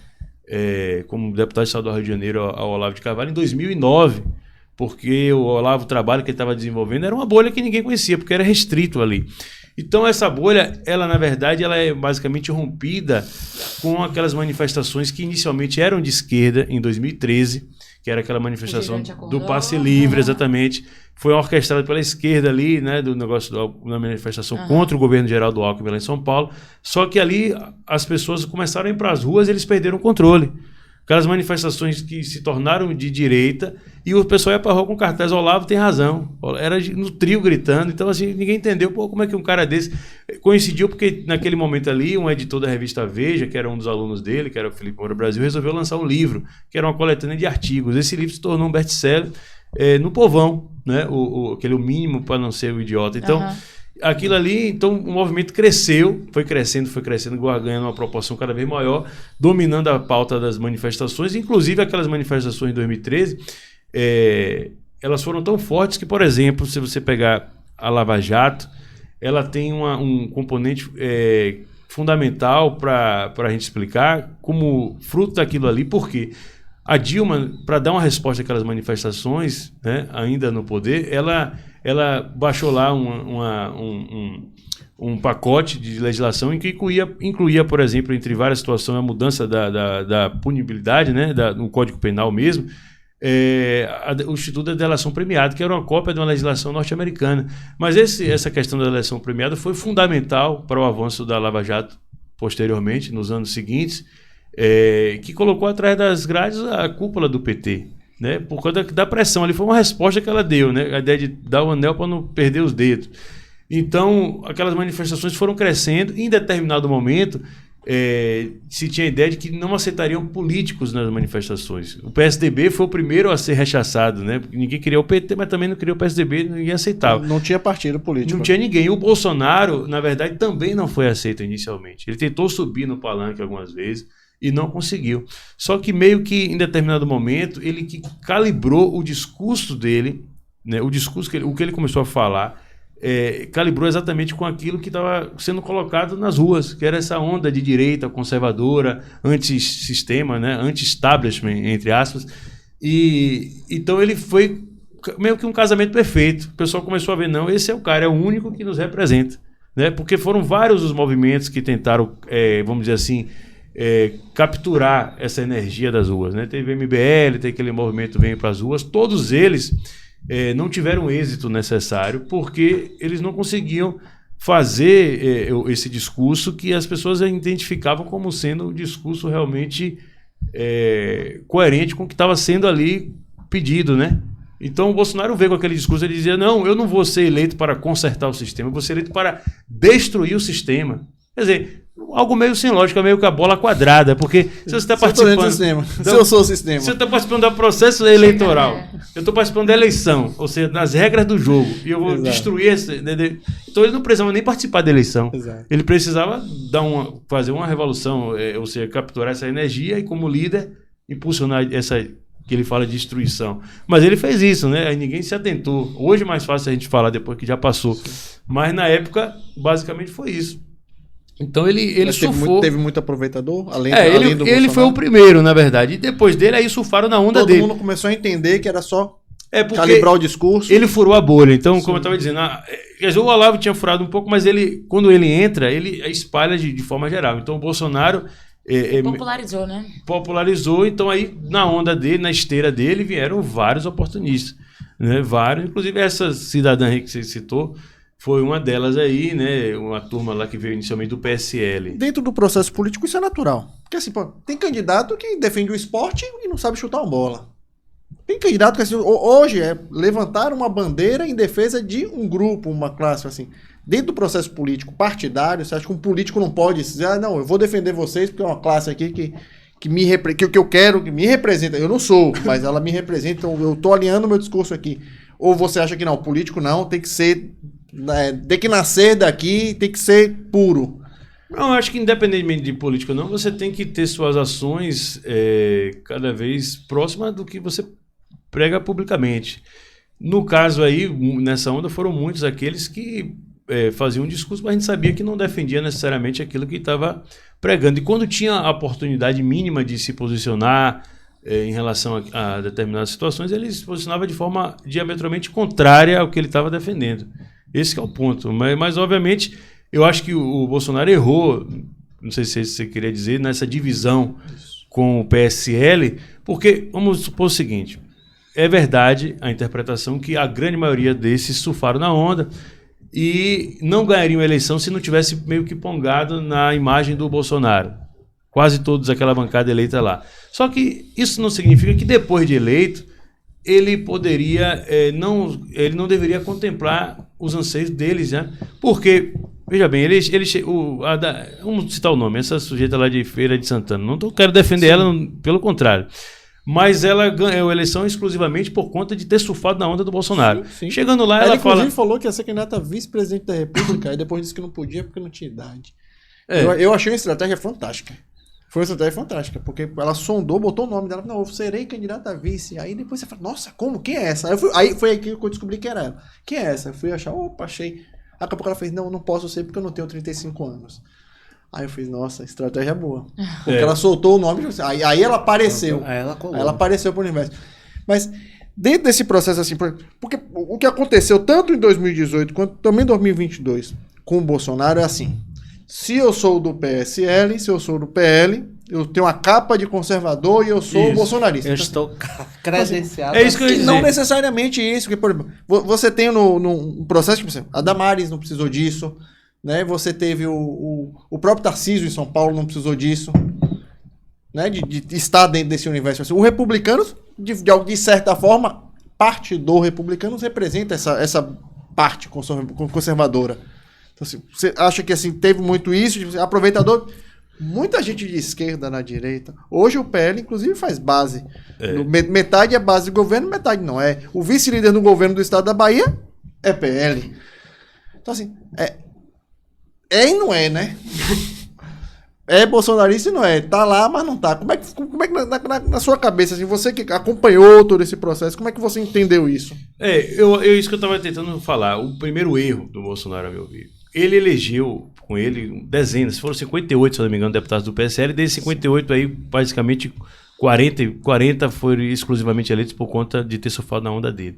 como deputado estadual do Rio de Janeiro ao Olavo de Carvalho em 2009, porque o Olavo, o trabalho que ele estava desenvolvendo era uma bolha que ninguém conhecia, porque era restrito ali. Então, essa bolha, ela na verdade, ela é basicamente rompida com aquelas manifestações que inicialmente eram de esquerda, em 2013, que era aquela manifestação do passe livre, exatamente. Foi orquestrada pela esquerda ali, né, do negócio da manifestação contra o governo geral do Alckmin lá em São Paulo. Só que ali as pessoas começaram a ir para as ruas e eles perderam o controle. Aquelas manifestações que se tornaram de direita e o pessoal ia para a rua com cartaz, Olavo tem razão. Era no trio gritando. Então, assim, ninguém entendeu como é que um cara desse coincidiu, porque naquele momento ali, um editor da revista Veja, que era um dos alunos dele, que era o Felipe Moura Brasil, resolveu lançar um livro, que era uma coletânea de artigos. Esse livro se tornou um best-seller no povão, né? Aquele o mínimo para não ser o idiota. Então, aquilo ali, então o movimento cresceu, foi crescendo, ganhando uma proporção cada vez maior, dominando a pauta das manifestações, inclusive aquelas manifestações de 2013, elas foram tão fortes que, por exemplo, se você pegar a Lava Jato, ela tem um componente fundamental para a gente explicar como fruto daquilo ali, porque a Dilma, para dar uma resposta àquelas manifestações, né, ainda no poder, ela baixou lá um pacote de legislação em que incluía, por exemplo, entre várias situações, a mudança da punibilidade, né, no Código Penal mesmo, o Instituto da Delação Premiada, que era uma cópia de uma legislação norte-americana. Mas essa questão da delação premiada foi fundamental para o avanço da Lava Jato posteriormente, nos anos seguintes, que colocou atrás das grades a cúpula do PT. Né, por causa da pressão. Ali foi uma resposta que ela deu, né, a ideia de dar o anel para não perder os dedos. Então, aquelas manifestações foram crescendo. Em determinado momento, se tinha a ideia de que não aceitariam políticos nas manifestações. O PSDB foi o primeiro a ser rechaçado, né? Porque ninguém queria o PT, mas também não queria o PSDB, ninguém aceitava. Não tinha partido político. Não tinha ninguém. O Bolsonaro, na verdade, também não foi aceito inicialmente. Ele tentou subir no palanque algumas vezes e não conseguiu. Só que meio que em determinado momento, ele que calibrou o discurso dele, né? O discurso o que ele começou a falar, calibrou exatamente com aquilo que estava sendo colocado nas ruas, que era essa onda de direita conservadora, anti-sistema, né, anti-establishment, entre aspas. E então ele foi meio que um casamento perfeito. O pessoal começou a ver, não, esse é o cara, é o único que nos representa, né? Porque foram vários os movimentos que tentaram, vamos dizer assim, capturar essa energia das ruas, né? Teve o MBL, teve aquele movimento Venha para as Ruas, todos eles não tiveram o êxito necessário porque eles não conseguiam fazer esse discurso que as pessoas identificavam como sendo um discurso realmente coerente com o que estava sendo ali pedido, né? Então o Bolsonaro veio com aquele discurso, ele dizia, não, eu não vou ser eleito para consertar o sistema, eu vou ser eleito para destruir o sistema. Quer dizer, algo meio sem lógica, meio que a bola quadrada, porque se você está participando... Se eu sou o sistema. Se eu estou participando do processo eleitoral, eu estou participando da eleição, ou seja, das regras do jogo, e eu vou destruir esse... Então ele não precisava nem participar da eleição. Exato. Ele precisava fazer uma revolução, ou seja, capturar essa energia e, como líder, impulsionar essa... que ele fala de destruição. Mas ele fez isso, né? Aí ninguém se atentou. Hoje é mais fácil a gente falar depois que já passou. Mas na época, basicamente foi isso. Então ele surfou. Teve muito aproveitador, além do ele foi o primeiro, na verdade. E depois dele, aí surfaram na onda dele. Todo mundo começou a entender que era só calibrar o discurso. Ele furou a bolha. Então, como eu estava dizendo, quer dizer, o Olavo tinha furado um pouco, mas quando ele entra, ele espalha de forma geral. Então o Bolsonaro... popularizou, né? Popularizou, então aí na onda dele, na esteira dele, vieram vários oportunistas, né? Vários, inclusive essa cidadã aí que você citou, foi uma delas aí, né? Uma turma lá que veio inicialmente do PSL. Dentro do processo político isso é natural, porque assim, pô, tem candidato que defende o esporte e não sabe chutar uma bola. Tem candidato que assim, hoje levantar uma bandeira em defesa de um grupo, uma classe, assim. Dentro do processo político partidário, você acha que um político não pode dizer, não, eu vou defender vocês porque é uma classe aqui que eu quero, que me representa. Eu não sou, mas ela me representa, então eu estou alinhando o meu discurso aqui. Ou você acha que não, o político não, tem que ser, tem que nascer daqui, tem que ser puro. Não, eu acho que independentemente de político ou não, você tem que ter suas ações cada vez próximas do que você prega publicamente. No caso aí, nessa onda, foram muitos aqueles que faziam um discurso, mas a gente sabia que não defendia necessariamente aquilo que estava pregando. E quando tinha a oportunidade mínima de se posicionar em relação a determinadas situações, ele se posicionava de forma diametralmente contrária ao que ele estava defendendo. Esse que é o ponto. Mas obviamente, eu acho que o Bolsonaro errou, não sei se você queria dizer, nessa divisão com o PSL, porque, vamos supor o seguinte, é verdade a interpretação que a grande maioria desses surfaram na onda e não ganhariam a eleição se não tivesse meio que pongado na imagem do Bolsonaro. Quase todos aquela bancada eleita lá. Só que isso não significa que depois de eleito, ele poderia, ele não deveria contemplar os anseios deles, né? Porque, veja bem, vamos citar o nome, essa sujeita lá de Feira de Santana, não quero defender ela, pelo contrário. Mas ela ganhou a eleição exclusivamente por conta de ter surfado na onda do Bolsonaro. Sim. Chegando lá, ela inclusive falou que ia ser candidata a vice-presidente da República e depois disse que não podia porque não tinha idade. Eu achei uma estratégia fantástica. Foi uma estratégia fantástica, porque ela sondou, botou o nome dela, não, eu serei candidata a vice. Aí depois você fala, nossa, como? Quem é essa? Aí foi aí que eu descobri que era ela. Quem é essa? Eu fui achar, achei. Daqui a pouco ela fez, não posso ser porque eu não tenho 35 anos. Aí eu fiz, nossa, estratégia boa. Porque ela soltou o nome, aí ela apareceu. Aí ela colou. Aí ela apareceu pro universo. Mas dentro desse processo, assim, porque o que aconteceu tanto em 2018 quanto também em 2022 com o Bolsonaro é assim, se eu sou do PSL, se eu sou do PL, eu tenho uma capa de conservador e eu sou bolsonarista. Eu estou credenciado. É isso que eu ia dizer. Não necessariamente isso, porque, por exemplo, você tem no processo, tipo assim, a Damares não precisou disso, né? Você teve o próprio Tarcísio em São Paulo não precisou disso, né? De estar dentro desse universo. Assim, o Republicanos, de certa forma, parte do Republicanos representa essa parte conservadora. Então, assim, você acha que assim, teve muito isso, de aproveitador... Muita gente de esquerda na direita. Hoje o PL, inclusive, faz base. Metade é base do governo, metade não é. O vice-líder do governo do estado da Bahia é PL. Então, assim, e não é, né? É bolsonarista e não é. Tá lá, mas não tá. Como é que na sua cabeça, assim, você que acompanhou todo esse processo, como é que você entendeu isso? Isso que eu tava tentando falar. O primeiro erro do Bolsonaro, a meu ver. Ele elegeu com ele dezenas, foram 58, se eu não me engano, deputados do PSL, e desses 58 aí, basicamente 40 foram exclusivamente eleitos por conta de ter surfado na onda dele.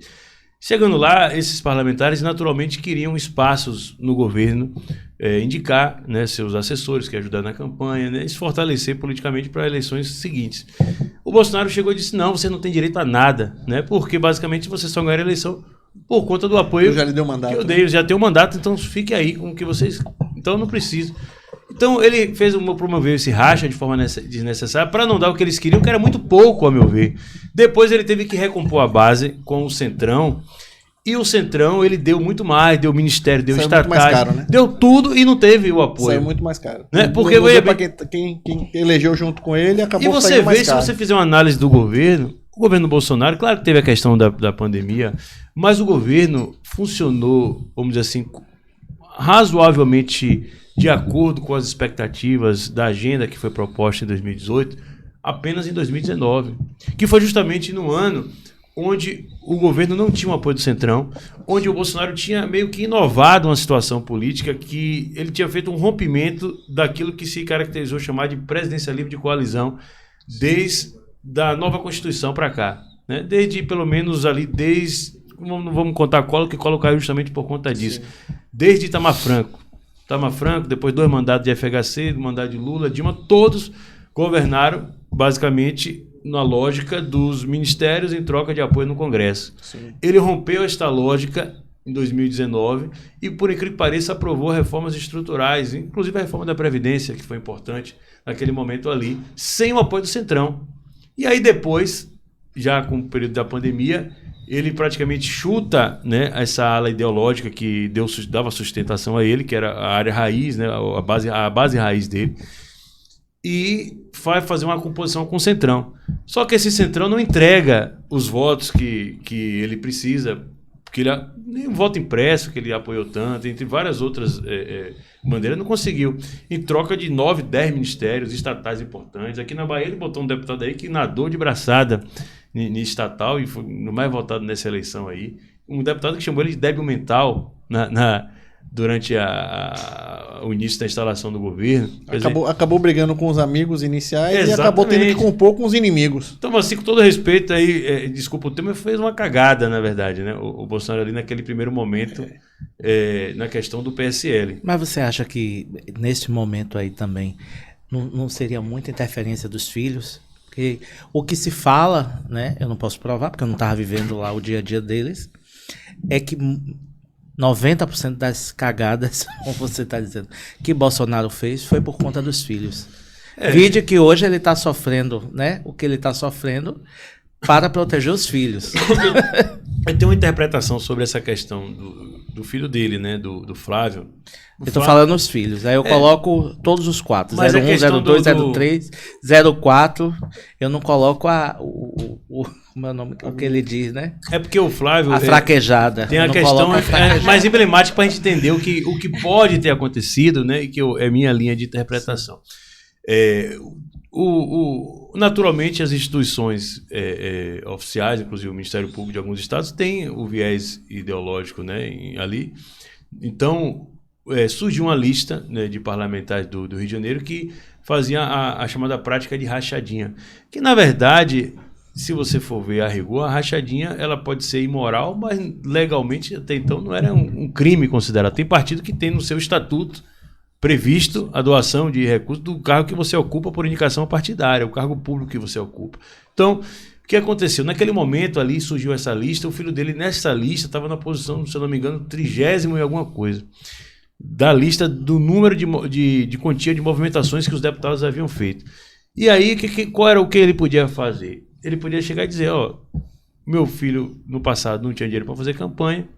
Chegando lá, esses parlamentares naturalmente queriam espaços no governo, indicar, né, seus assessores que ajudaram na campanha, né, se fortalecer politicamente para eleições seguintes. O Bolsonaro chegou e disse, não, você não tem direito a nada, né, porque basicamente você só ganha a eleição por conta do apoio. Eu já lhe dei o mandato. Que eu dei, já tenho o mandato, então fique aí com o que vocês... Então eu não preciso. Então ele promoveu esse racha de forma desnecessária para não dar o que eles queriam, que era muito pouco, a meu ver. Depois ele teve que recompor a base com o Centrão. E o Centrão, ele deu muito mais, deu ministério, deu estatais, muito mais caro, né? Deu tudo e não teve o apoio. Saiu muito mais caro. Né? Porque quem elegeu junto com ele acabou saindo mais caro. E você vê, se você fizer uma análise do governo, o governo Bolsonaro, claro que teve a questão da pandemia, mas o governo funcionou, vamos dizer assim, razoavelmente de acordo com as expectativas da agenda que foi proposta em 2018, apenas em 2019, que foi justamente no ano onde o governo não tinha o apoio do Centrão, onde o Bolsonaro tinha meio que inovado uma situação política, que ele tinha feito um rompimento daquilo que se caracterizou chamar de presidencialismo de coalizão, desde da nova Constituição para cá, né? Desde, pelo menos ali, não vamos contar Collor, que Collor caiu justamente por conta disso. Sim. Desde Itamar Franco, depois 2 mandatos de FHC, do mandato de Lula, Dilma, todos governaram basicamente na lógica dos ministérios em troca de apoio no Congresso. Sim. Ele rompeu esta lógica em 2019 e, por incrível que pareça, aprovou reformas estruturais, inclusive a reforma da Previdência, que foi importante naquele momento ali, sem o apoio do Centrão. E aí depois, já com o período da pandemia, ele praticamente chuta, né, essa ala ideológica que dava sustentação a ele, que era a área raiz, né, a base raiz dele, e vai fazer uma composição com o Centrão. Só que esse Centrão não entrega os votos que ele precisa, porque nem o voto impresso que ele apoiou tanto, entre várias outras bandeiras, não conseguiu. Em troca de 9, 10 ministérios estatais importantes. Aqui na Bahia ele botou um deputado aí que nadou de braçada em estatal e foi o mais votado nessa eleição aí. Um deputado que chamou ele de débil mental durante o início da instalação do governo. Acabou brigando com os amigos iniciais. Exatamente. E acabou tendo que compor com os inimigos. Então, assim, com todo respeito aí, desculpa o tema, fez uma cagada, na verdade, né? O Bolsonaro ali naquele primeiro momento, na questão do PSL. Mas você acha que nesse momento aí também não seria muita interferência dos filhos? Porque o que se fala, né? Eu não posso provar, porque eu não estava vivendo lá o dia a dia deles, é que 90% das cagadas, como você está dizendo, que Bolsonaro fez foi por conta dos filhos. Vídeo que hoje ele está sofrendo, né? O que ele está sofrendo para proteger os filhos. Eu tenho uma interpretação sobre essa questão do filho dele, né? Do Flávio. Eu tô falando os filhos. Aí eu coloco todos os 4. 01, 02, 03, 04. Eu não coloco o meu nome, o que ele diz, né? É porque o Flávio... A fraquejada. Tem a questão mais emblemática para a gente entender o que pode ter acontecido, né? E que é minha linha de interpretação. Naturalmente, as instituições oficiais, inclusive o Ministério Público de alguns estados, têm o viés ideológico, né, ali. Então, surgiu uma lista, né, de parlamentares do Rio de Janeiro que fazia a chamada prática de rachadinha. Que, na verdade, se você for ver a rigor, a rachadinha ela pode ser imoral, mas legalmente até então não era um crime considerado. Tem partido que tem no seu estatuto previsto a doação de recursos do cargo que você ocupa por indicação partidária, o cargo público que você ocupa. Então, o que aconteceu? Naquele momento ali surgiu essa lista, o filho dele nessa lista estava na posição, se eu não me engano, 30º e alguma coisa, da lista do número de quantia de movimentações que os deputados haviam feito. E aí, qual era o que ele podia fazer? Ele podia chegar e dizer, meu filho no passado não tinha dinheiro para fazer campanha,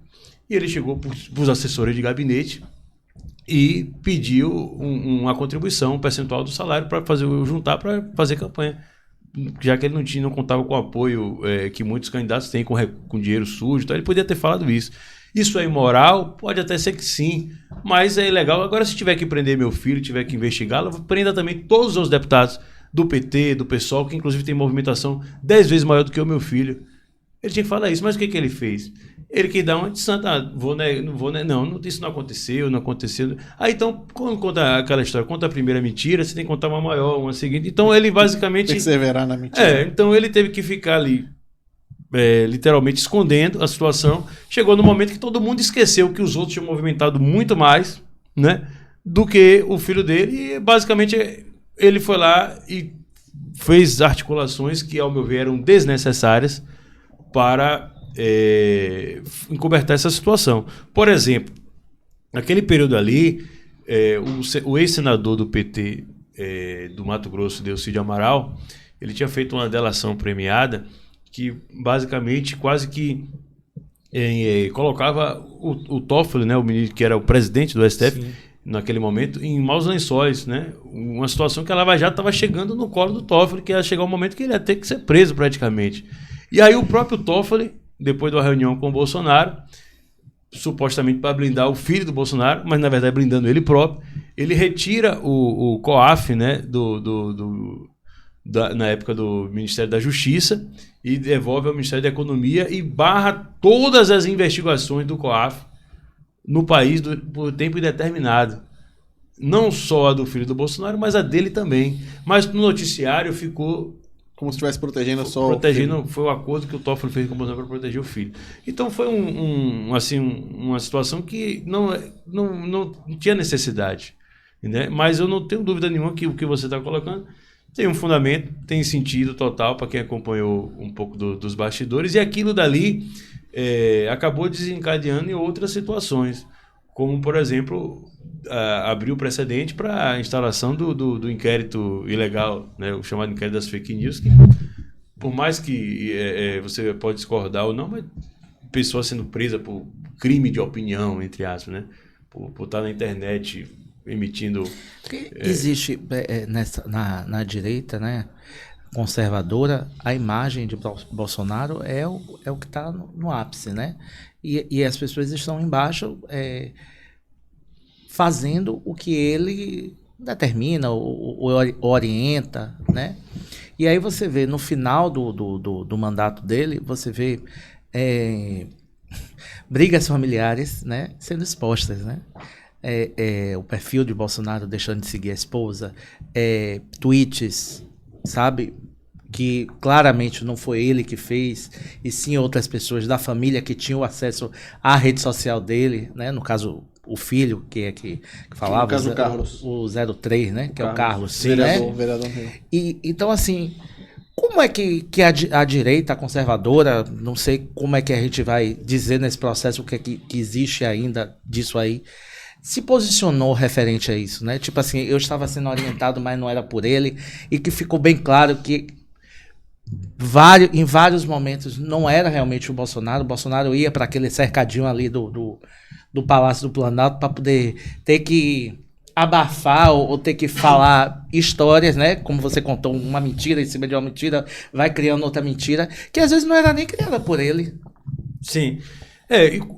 e ele chegou para os assessores de gabinete e pediu uma contribuição, um percentual do salário para juntar para fazer campanha, já que ele não contava com o apoio que muitos candidatos têm com dinheiro sujo, então ele podia ter falado isso. Isso é imoral? Pode até ser que sim, mas é ilegal. Agora, se tiver que prender meu filho, tiver que investigá-lo, prenda também todos os deputados do PT, do PSOL, que inclusive tem movimentação 10 vezes maior do que o meu filho. Ele tinha que falar isso, mas o que ele fez? Ele que dá uma de santa, não, isso não aconteceu. Aí então, quando conta aquela história, conta a primeira mentira, você tem que contar uma maior, uma seguinte. Então ele basicamente... Perseverar na mentira. Então ele teve que ficar ali, literalmente escondendo a situação. Chegou no momento que todo mundo esqueceu que os outros tinham movimentado muito mais, né, do que o filho dele, e basicamente ele foi lá e fez articulações que, ao meu ver, eram desnecessárias para encobertar essa situação. Por exemplo, naquele período ali, o ex-senador do PT do Mato Grosso, Delcídio Amaral, ele tinha feito uma delação premiada que basicamente quase que colocava o Toffoli, né, o ministro que era o presidente do STF, sim, naquele momento, em maus lençóis, né? Uma situação que a Lava Jato estava chegando no colo do Toffoli, que ia chegar um momento que ele ia ter que ser preso praticamente. E aí o próprio Toffoli, depois da reunião com o Bolsonaro, supostamente para blindar o filho do Bolsonaro, mas na verdade blindando ele próprio, ele retira o COAF, né, na época do Ministério da Justiça, e devolve ao Ministério da Economia e barra todas as investigações do COAF no país por tempo indeterminado. Não só a do filho do Bolsonaro, mas a dele também. Mas no noticiário ficou... como se estivesse protegendo só o foi o acordo que o Toffoli fez com o Bolsonaro para proteger o filho. Então foi uma situação que não tinha necessidade, né? Mas eu não tenho dúvida nenhuma que o que você está colocando tem um fundamento, tem sentido total para quem acompanhou um pouco dos bastidores, e aquilo dali acabou desencadeando em outras situações, como, por exemplo, abriu precedente para a instalação do inquérito ilegal, né, o chamado inquérito das fake news, que, por mais que você pode discordar ou não, mas pessoa sendo presa por crime de opinião, entre aspas, né, por estar na internet emitindo... Existe na direita, né, conservadora, a imagem de Bolsonaro é o que está no ápice, né? E as pessoas estão embaixo fazendo o que ele determina, ou orienta, né? E aí você vê, no final do mandato dele, você vê brigas familiares, né, sendo expostas, né? O perfil de Bolsonaro deixando de seguir a esposa, tweets, sabe, que claramente não foi ele que fez, e sim outras pessoas da família que tinham acesso à rede social dele, né? No caso, o filho, que falava, no caso, Carlos. O 03, né? Que é o Carlos. Sim, vereador. E então, assim, como é que a direita, a conservadora, não sei como é que a gente vai dizer nesse processo o que é que existe ainda disso aí, se posicionou referente a isso, né? Tipo assim, eu estava sendo orientado, mas não era por ele, e que ficou bem claro que em vários momentos não era realmente o Bolsonaro ia para aquele cercadinho ali do Palácio do Planalto para poder ter que abafar ou ter que falar histórias, né? Como você contou, uma mentira em cima de uma mentira, vai criando outra mentira, que às vezes não era nem criada por ele. Sim.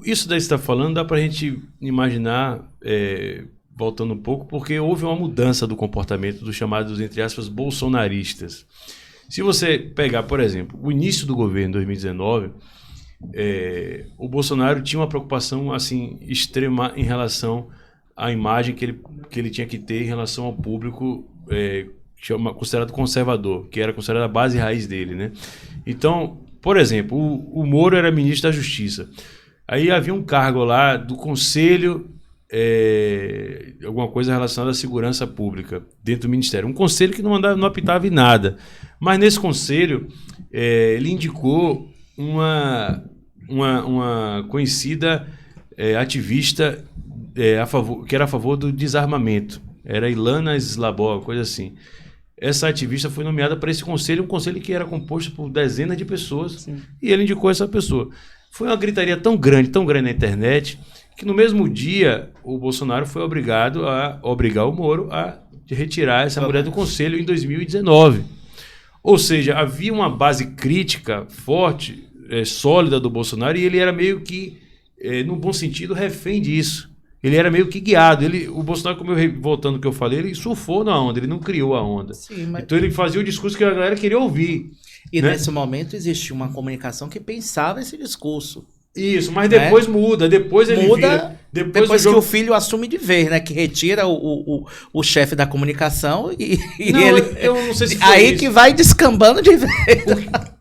Isso daí que você está falando, dá para a gente imaginar, voltando um pouco, porque houve uma mudança do comportamento dos chamados, entre aspas, bolsonaristas. Se você pegar, por exemplo, o início do governo, 2019, o Bolsonaro tinha uma preocupação assim, extrema em relação a imagem que ele tinha que ter em relação ao público considerado conservador, que era considerada a base raiz dele, né? Então, por exemplo, o Moro era ministro da Justiça. Aí havia um cargo lá do Conselho, alguma coisa relacionada à segurança pública, dentro do Ministério. Um conselho que não apitava em nada. Mas nesse conselho, ele indicou uma conhecida ativista que era a favor do desarmamento. Era Ilana Slabó, coisa assim. Essa ativista foi nomeada para esse conselho, um conselho que era composto por dezenas de pessoas. Sim. E ele indicou essa pessoa. Foi uma gritaria tão grande na internet, que no mesmo dia o Bolsonaro foi obrigado a obrigar o Moro a retirar essa mulher do conselho em 2019. Ou seja, havia uma base crítica forte, sólida do Bolsonaro, e ele era meio que, no bom sentido, refém disso. Ele era meio que guiado. O Bolsonaro, voltando ao que eu falei, ele surfou na onda, ele não criou a onda. Sim, mas... Então ele fazia o discurso que a galera queria ouvir. E nesse momento existia uma comunicação que pensava esse discurso. Isso, mas depois muda, depois ele muda, depois que o filho assume de vez, né? Que retira o chefe da comunicação e ele... Eu não sei se foi aí isso. Que vai descambando de vez.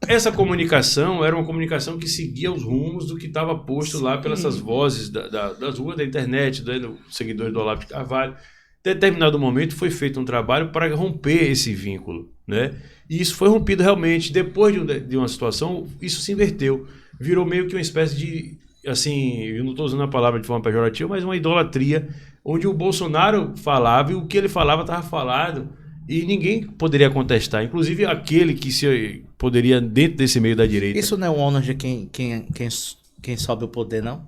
Essa comunicação era uma comunicação que seguia os rumos do que estava posto lá pelas essas vozes das ruas da internet, dos seguidores do Olavo de Carvalho. Em determinado momento foi feito um trabalho para romper esse vínculo, né? E isso foi rompido realmente. Depois de uma situação, isso se inverteu. Virou meio que uma espécie de, assim, eu não estou usando a palavra de forma pejorativa, mas uma idolatria, onde o Bolsonaro falava e o que ele falava estava falado e ninguém poderia contestar, inclusive aquele que poderia dentro desse meio da direita. Isso não é um ônus de quem sobe o poder, não?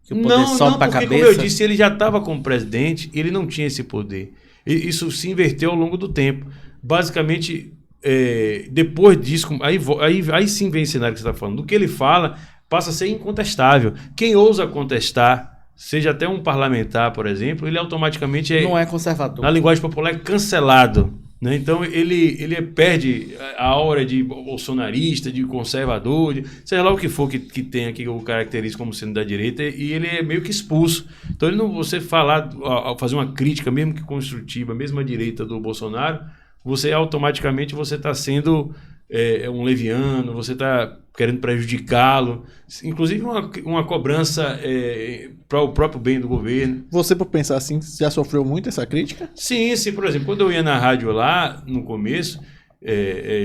Que o poder sobe para a cabeça? Como eu disse, ele já estava como presidente e ele não tinha esse poder. Isso se inverteu ao longo do tempo. Basicamente... depois disso, aí sim vem esse cenário que você está falando. Do que ele fala, passa a ser incontestável. Quem ousa contestar, seja até um parlamentar, por exemplo, ele automaticamente não é conservador. Na linguagem popular, é cancelado. Né? Então ele perde a aura de bolsonarista, de conservador, seja lá o que for que tem aqui o caracteriza como sendo da direita, e ele é meio que expulso. Então você fazer uma crítica, mesmo que construtiva, mesmo à direita do Bolsonaro, você automaticamente está sendo um leviano, você está querendo prejudicá-lo, inclusive uma cobrança para o próprio bem do governo. Você, por pensar assim, já sofreu muito essa crítica? Sim, por exemplo, quando eu ia na rádio lá, no começo,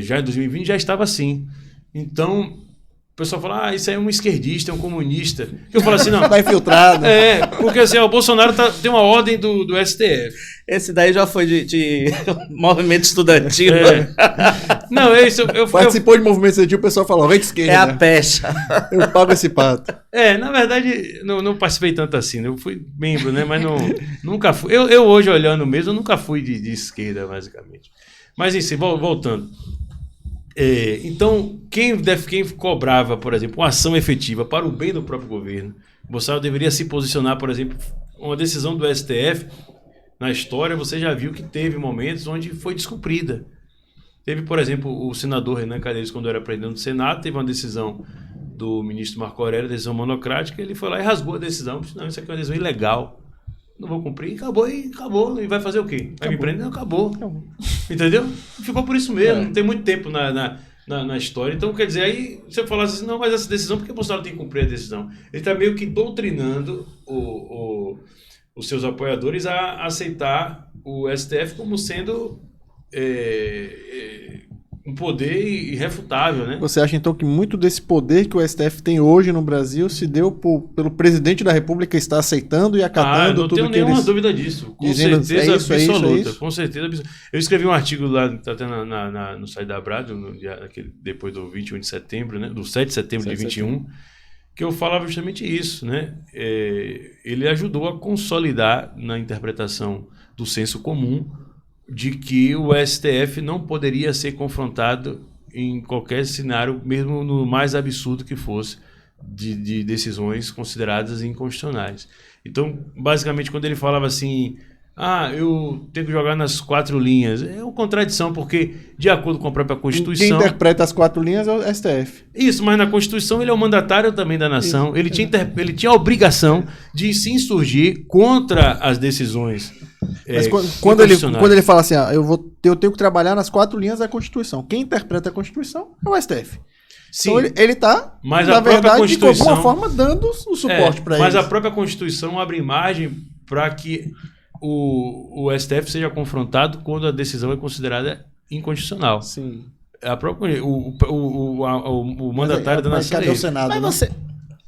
já em 2020, já estava assim. Então, o pessoal fala, isso aí é um esquerdista, é um comunista. Eu falo assim, não... Tá infiltrado. Porque assim, o Bolsonaro tem uma ordem do STF. Esse daí já foi de movimento estudantil. Não, é isso. Participou de movimento estudantil, o pessoal falou, vem de esquerda. É a pecha. Eu pago esse pato. Na verdade, não participei tanto assim. Eu fui membro, né? Mas nunca fui. Eu hoje, olhando mesmo, eu nunca fui de esquerda, basicamente. Mas, enfim, voltando. Então, quem cobrava, por exemplo, uma ação efetiva para o bem do próprio governo, o Bolsonaro deveria se posicionar, por exemplo, uma decisão do STF, na história, você já viu que teve momentos onde foi descumprida. Teve, por exemplo, o senador Renan Calheiros, quando era presidente do Senado, teve uma decisão do ministro Marco Aurélio, decisão monocrática, ele foi lá e rasgou a decisão, disse, não, isso aqui é uma decisão ilegal, não vou cumprir, acabou, e vai fazer o quê? Vai me prender? Não, acabou. Entendeu? Ficou por isso mesmo, não tem muito tempo na história. Então, quer dizer, aí você falasse assim, não, mas essa decisão, por que o Bolsonaro tem que cumprir a decisão? Ele está meio que doutrinando os seus apoiadores a aceitar o STF como sendo um poder irrefutável, né? Você acha, então, que muito desse poder que o STF tem hoje no Brasil se deu pelo presidente da República estar aceitando e acatando tudo que não tenho nenhuma dúvida disso. Com certeza absoluta. Com certeza absoluta. Eu escrevi um artigo lá, está até no site da Brado, depois do 21 de setembro, né? Do 7 de setembro de 21, que eu falava justamente isso, né? Ele ajudou a consolidar na interpretação do senso comum de que o STF não poderia ser confrontado em qualquer cenário, mesmo no mais absurdo que fosse, de decisões consideradas inconstitucionais. Então, basicamente, quando ele falava assim, eu tenho que jogar nas 4 linhas. É uma contradição, porque, de acordo com a própria Constituição... Quem interpreta as 4 linhas é o STF. Isso, mas na Constituição ele é o mandatário também da nação. Ele tinha a obrigação de se insurgir contra as decisões. Mas quando ele fala assim, eu tenho que trabalhar nas 4 linhas da Constituição. Quem interpreta a Constituição é o STF. Sim, então ele está, na verdade, de alguma forma, dando o suporte para eles. Mas a própria Constituição abre margem para que o STF seja confrontado quando a decisão é considerada inconstitucional. Sim. O mandatário da nação. Cadê o Senado?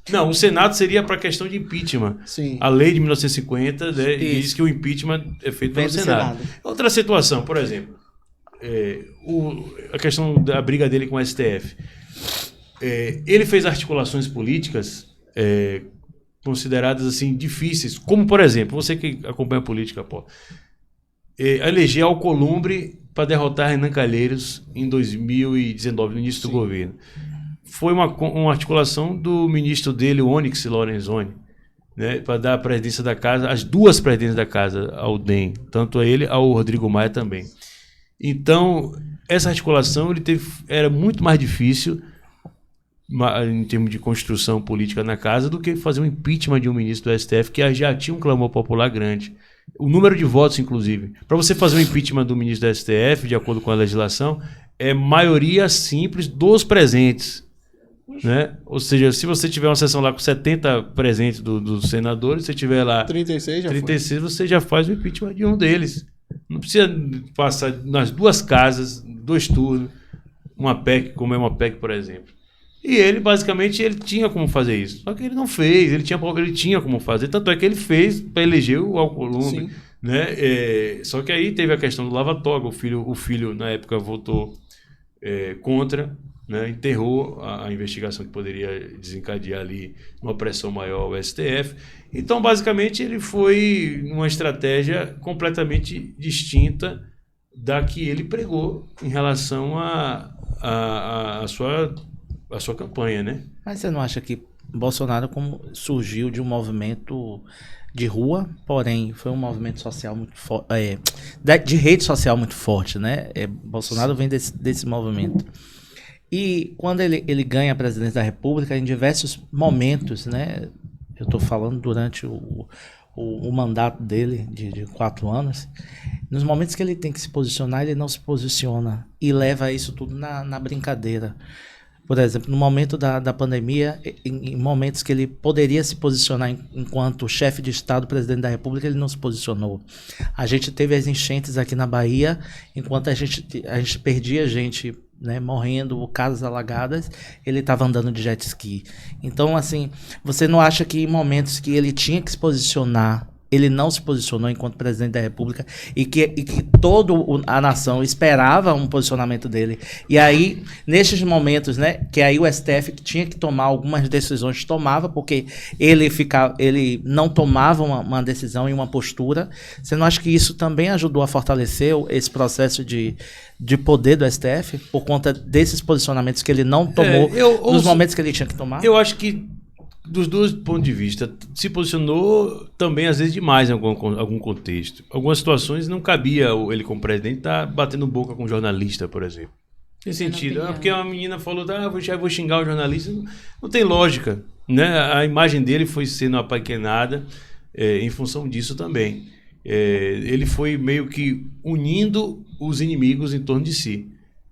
Não, o Senado seria para a questão de impeachment. Sim. A lei de 1950 diz que o impeachment é feito pelo Senado. Outra situação, por exemplo, a questão da briga dele com o STF. Ele fez articulações políticas consideradas assim difíceis, como, por exemplo, você que acompanha a política, eleger Alcolumbre para derrotar Renan Calheiros em 2019, no início do governo. Foi uma articulação do ministro dele, o Onyx Lorenzoni, né, para dar a presidência da casa, as 2 presidências da casa ao DEM, tanto a ele, ao Rodrigo Maia também. Então, essa articulação era muito mais difícil em termos de construção política na casa do que fazer um impeachment de um ministro do STF que já tinha um clamor popular grande. O número de votos, inclusive. Para você fazer um impeachment do ministro do STF, de acordo com a legislação, é maioria simples dos presentes. Né? Ou seja, se você tiver uma sessão lá com 70 presentes dos senadores, se tiver lá 36, você já faz o impeachment de um deles. Não precisa passar nas 2 casas, 2 turnos, uma PEC, como é uma PEC, por exemplo. E ele, basicamente, ele tinha como fazer isso. Só que ele não fez, ele tinha como fazer. Tanto é que ele fez para eleger o Alcolumbre. Né? Só que aí teve a questão do lava-toga. O filho, na época, votou contra, né? Enterrou a investigação que poderia desencadear ali uma pressão maior ao STF. Então, basicamente, ele foi numa estratégia completamente distinta da que ele pregou em relação à sua campanha, né? Mas você não acha que Bolsonaro surgiu de um movimento de rua, porém foi um movimento social muito forte, de rede social muito forte, né? Bolsonaro vem desse movimento. E quando ele ganha a presidência da República, em diversos momentos, né? Eu estou falando durante o mandato dele de 4 anos, nos momentos que ele tem que se posicionar, ele não se posiciona e leva isso tudo na brincadeira. Por exemplo, no momento da pandemia, em momentos que ele poderia se posicionar enquanto chefe de Estado, presidente da República, ele não se posicionou. A gente teve as enchentes aqui na Bahia, enquanto a gente perdia gente, né, morrendo, casas alagadas, ele estava andando de jet ski. Então, assim, você não acha que em momentos que ele tinha que se posicionar, ele não se posicionou enquanto presidente da República e que toda a nação esperava um posicionamento dele. E aí, nesses momentos, né, que aí o STF tinha que tomar algumas decisões, tomava, porque ele não tomava uma decisão e uma postura. Você não acha que isso também ajudou a fortalecer esse processo de poder do STF por conta desses posicionamentos que ele não tomou nos momentos que ele tinha que tomar? Eu acho que dos 2 pontos de vista, se posicionou também às vezes demais em algum contexto. Algumas situações não cabia ele como presidente estar batendo boca com um jornalista, por exemplo. Tem sentido. Porque uma menina falou, vou xingar o jornalista. Não tem lógica. Né? A imagem dele foi sendo apaquenada em função disso também. Ele foi meio que unindo os inimigos em torno de si.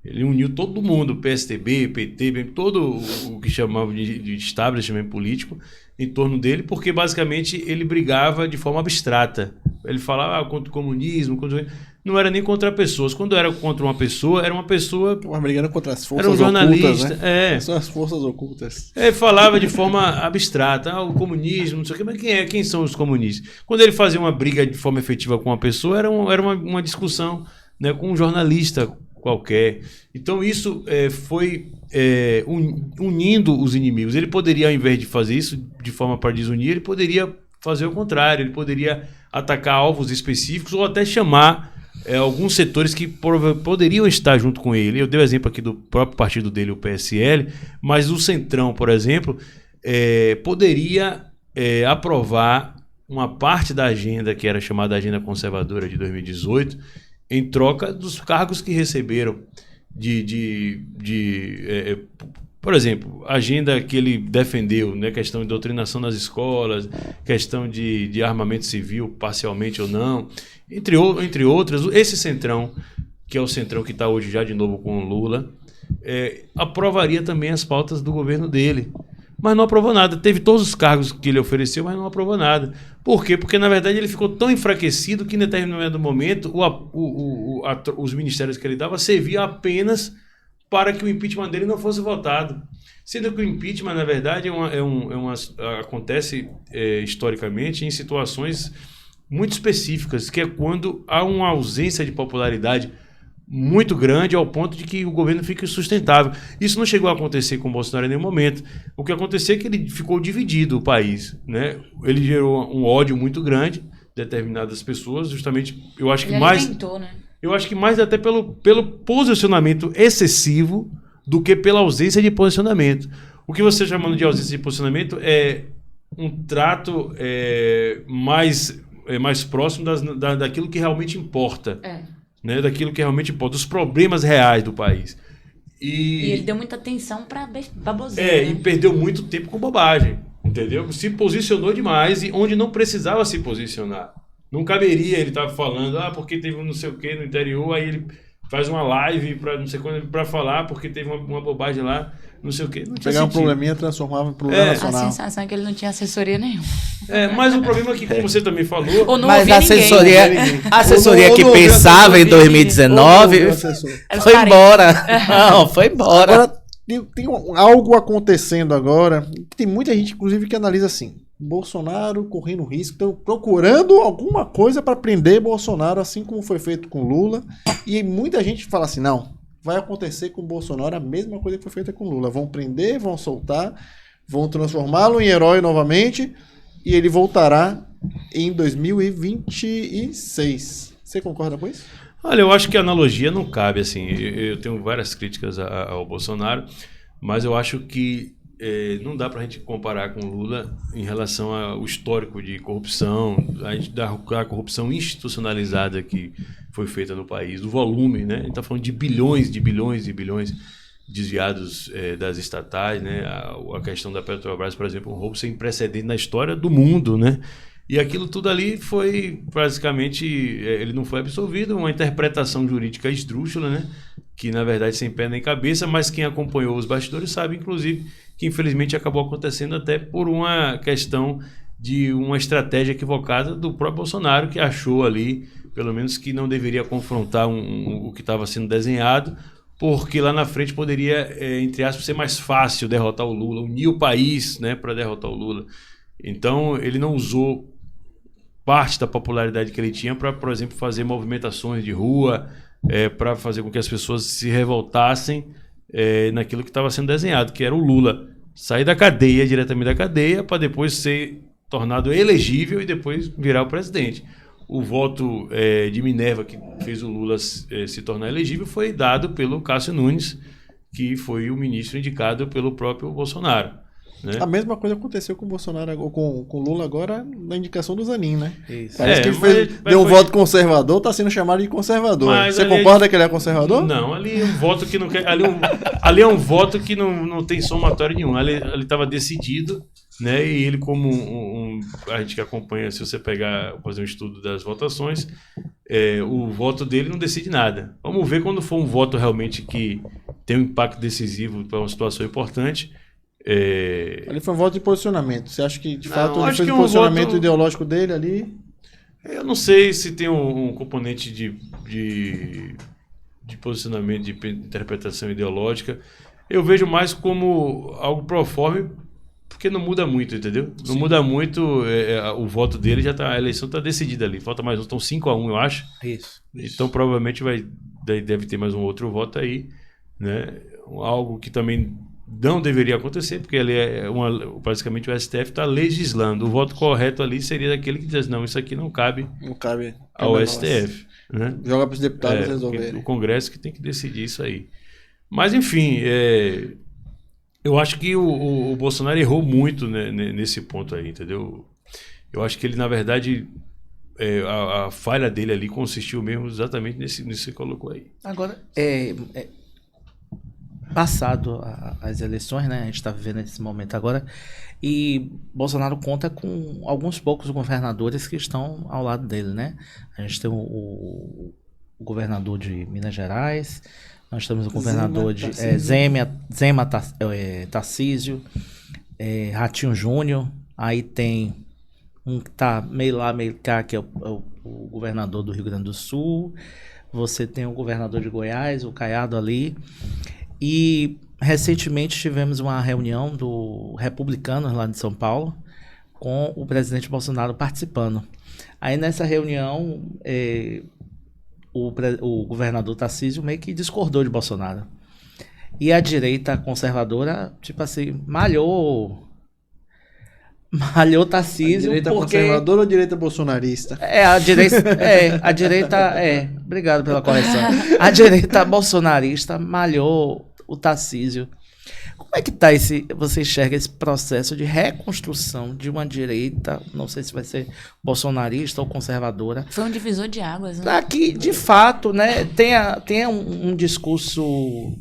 Ele uniu todo mundo, PSDB, PT, todo o que chamava de establishment político em torno dele, porque basicamente ele brigava de forma abstrata. Ele falava contra o comunismo, não era nem contra pessoas. Quando era contra uma pessoa, era uma pessoa... Mas brigando contra as forças era um jornalista, ocultas, né? São as forças ocultas. Ele falava de forma abstrata, o comunismo, não sei o quê, mas quem são os comunistas? Quando ele fazia uma briga de forma efetiva com uma pessoa, era uma discussão, né, com um jornalista qualquer. Então isso foi unindo os inimigos. Ele poderia, ao invés de fazer isso de forma para desunir, ele poderia fazer o contrário. Ele poderia atacar alvos específicos ou até chamar alguns setores que poderiam estar junto com ele. Eu dei o exemplo aqui do próprio partido dele, o PSL, mas o Centrão, por exemplo, poderia aprovar uma parte da agenda que era chamada Agenda Conservadora de 2018 em troca dos cargos que receberam por exemplo, a agenda que ele defendeu, né, questão de doutrinação nas escolas, questão de armamento civil, parcialmente ou não, entre outras, esse centrão, que é o centrão que está hoje já de novo com o Lula, aprovaria também as pautas do governo dele. Mas não aprovou nada. Teve todos os cargos que ele ofereceu, mas não aprovou nada. Por quê? Porque, na verdade, ele ficou tão enfraquecido que, em determinado momento, os ministérios que ele dava serviam apenas para que o impeachment dele não fosse votado. Sendo que o impeachment, na verdade, acontece historicamente em situações muito específicas, que é quando há uma ausência de popularidade muito grande ao ponto de que o governo fica insustentável. Isso não chegou a acontecer com o Bolsonaro em nenhum momento. O que aconteceu é que ele ficou dividido, o país, né? Ele gerou um ódio muito grande de determinadas pessoas, justamente, eu acho que ele mais... alimentou, né? Eu acho que mais até pelo posicionamento excessivo do que pela ausência de posicionamento. O que você está chamando de ausência de posicionamento é um trato mais próximo daquilo que realmente importa. Né, daquilo que realmente importa, dos problemas reais do país. E ele deu muita atenção para baboseira. E perdeu muito tempo com bobagem, entendeu? Se posicionou demais e onde não precisava se posicionar. Não caberia ele estar falando, porque teve um não sei o que no interior, aí ele faz uma live para não sei quando para falar porque teve uma bobagem lá, não sei o que. Pegar um probleminha, transformava em problema nacional. A sensação é que ele não tinha assessoria nenhuma. Mas o problema é que, como você também falou... Mas a assessoria que pensava em 2019 foi embora. Não, foi embora. Agora, tem algo acontecendo agora, que tem muita gente, inclusive, que analisa assim, Bolsonaro correndo risco, estão procurando alguma coisa para prender Bolsonaro, assim como foi feito com Lula, e muita gente fala assim, não, vai acontecer com Bolsonaro a mesma coisa que foi feita com Lula, vão prender, vão soltar, vão transformá-lo em herói novamente, e ele voltará em 2026. Você concorda com isso? Olha, eu acho que a analogia não cabe, assim, eu tenho várias críticas ao Bolsonaro, mas eu acho que não dá para a gente comparar com Lula em relação ao histórico de corrupção, da corrupção institucionalizada que foi feita no país, do volume, né? A gente está falando de bilhões desviados das estatais, né? A questão da Petrobras, por exemplo, um roubo sem precedente na história do mundo, né? E aquilo tudo ali foi, basicamente, ele não foi absolvido, uma interpretação jurídica esdrúxula, né? Que, na verdade, sem pé nem cabeça, mas quem acompanhou os bastidores sabe, inclusive, que, infelizmente, acabou acontecendo até por uma questão de uma estratégia equivocada do próprio Bolsonaro, que achou ali, pelo menos, que não deveria confrontar o que estava sendo desenhado, porque lá na frente poderia, entre aspas, ser mais fácil derrotar o Lula, unir o país, né, para derrotar o Lula. Então, ele não usou parte da popularidade que ele tinha para, por exemplo, fazer movimentações de rua, para fazer com que as pessoas se revoltassem naquilo que estava sendo desenhado, que era o Lula sair da cadeia, diretamente da cadeia, para depois ser tornado elegível e depois virar o presidente. O voto de Minerva, que fez o Lula se tornar elegível, foi dado pelo Cássio Nunes, que foi o ministro indicado pelo próprio Bolsonaro. Né? A mesma coisa aconteceu com o Bolsonaro, com Lula agora, na indicação do Zanin, né? Isso. Parece que ele deu um voto conservador, está sendo chamado de conservador. Você concorda que ele é conservador? Não, ali é um voto que não quer. Ali é um voto que não tem somatório nenhum. Ali estava decidido, né? E ele, como a gente que acompanha, se você fazer um estudo das votações, o voto dele não decide nada. Vamos ver quando for um voto realmente que tem um impacto decisivo para uma situação importante. Ali foi um voto de posicionamento. Você acha que, de fato, ele fez o posicionamento ideológico dele ali? Eu não sei se tem um componente de posicionamento, de interpretação ideológica. Eu vejo mais como algo proforme, porque não muda muito, entendeu? Não Sim. muda muito o voto dele, a eleição está decidida ali. Falta mais estão 5-1, eu acho. Isso. Então, provavelmente, deve ter mais um outro voto aí, né? Algo que também não deveria acontecer, porque ali basicamente o STF está legislando. O voto correto ali seria daquele que diz, não, isso aqui não cabe ao STF. Né? Joga para os deputados resolverem. O Congresso que tem que decidir isso aí. Mas, enfim, eu acho que o Bolsonaro errou muito, né, nesse ponto aí, entendeu? Eu acho que ele, na verdade, a falha dele ali consistiu mesmo exatamente nisso que você colocou aí. Agora, passado as eleições, né? A gente está vivendo esse momento agora, e Bolsonaro conta com alguns poucos governadores que estão ao lado dele, né? A gente tem o governador de Minas Gerais, nós temos o governador de Zema Tarcísio, Ratinho Júnior, aí tem um que tá meio lá, meio cá, que é o governador do Rio Grande do Sul, você tem o governador de Goiás, o Caiado ali, e recentemente tivemos uma reunião do Republicanos lá de São Paulo, com o presidente Bolsonaro participando. Aí nessa reunião, o governador Tarcísio meio que discordou de Bolsonaro. E a direita conservadora, tipo assim, malhou Tarcísio. A direita conservadora ou a direita bolsonarista? A direita, obrigado pela correção. A direita bolsonarista malhou o Tarcísio. Como é que você enxerga esse processo de reconstrução de uma direita, não sei se vai ser bolsonarista ou conservadora? Foi um divisor de águas, né? Para que, de fato, né, tenha um discurso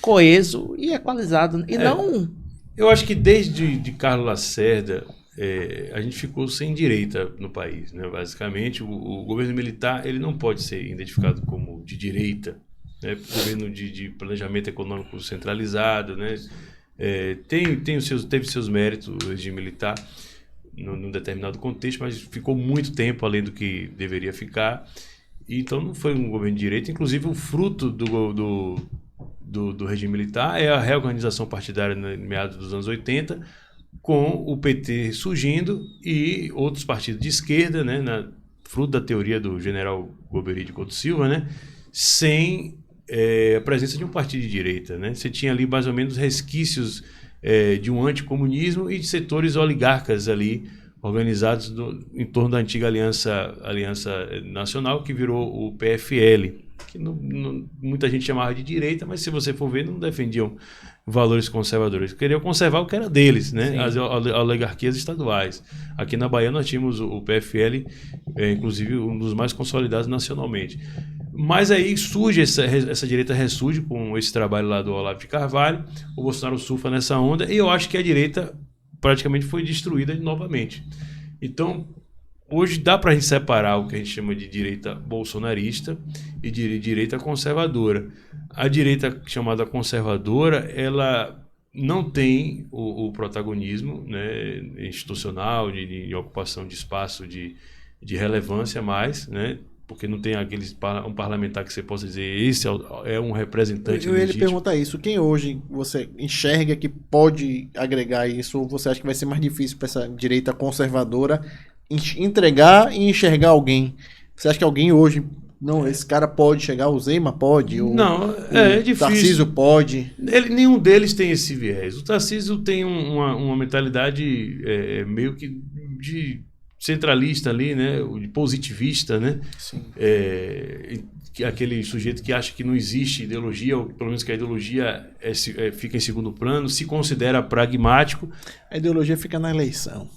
coeso e equalizado. E não... Eu acho que desde Carlos Lacerda, a gente ficou sem direita no país, né? Basicamente, o governo militar ele não pode ser identificado como de direita, né? Governo de planejamento econômico centralizado, né? Teve seus méritos o regime militar num determinado contexto, mas ficou muito tempo além do que deveria ficar. Então não foi um governo de direita. Inclusive o fruto do regime militar é a reorganização partidária em meados dos anos 80, com o PT surgindo e outros partidos de esquerda, né, fruto da teoria do general Golbery de Couto Silva, né, sem a presença de um partido de direita, né? Você tinha ali mais ou menos resquícios de um anticomunismo e de setores oligarcas ali organizados em torno da antiga Aliança Nacional, que virou o PFL, que muita gente chamava de direita, mas se você for ver, não defendiam valores conservadores. Queriam conservar o que era deles, né? As oligarquias estaduais. Aqui na Bahia nós tínhamos o PFL, inclusive um dos mais consolidados nacionalmente. Mas aí surge, essa direita ressurge com esse trabalho lá do Olavo de Carvalho, o Bolsonaro surfa nessa onda, e eu acho que a direita praticamente foi destruída novamente. Então, hoje dá para a gente separar o que a gente chama de direita bolsonarista e de direita conservadora. A direita chamada conservadora, ela não tem o protagonismo, né, institucional, de ocupação de espaço de relevância mais, né, porque não tem um parlamentar que você possa dizer esse é um representante legítimo. Eu ia lhe perguntar isso. Quem hoje você enxerga que pode agregar isso, ou você acha que vai ser mais difícil para essa direita conservadora entregar e enxergar alguém? Você acha que alguém hoje... Não, esse cara pode chegar, o Zema pode, não, é difícil. O Tarcísio pode. Nenhum deles tem esse viés. O Tarcísio tem uma mentalidade meio que de centralista ali, né? De positivista, né? Sim. Aquele sujeito que acha que não existe ideologia, ou pelo menos que a ideologia fica em segundo plano, se considera pragmático. A ideologia fica na eleição.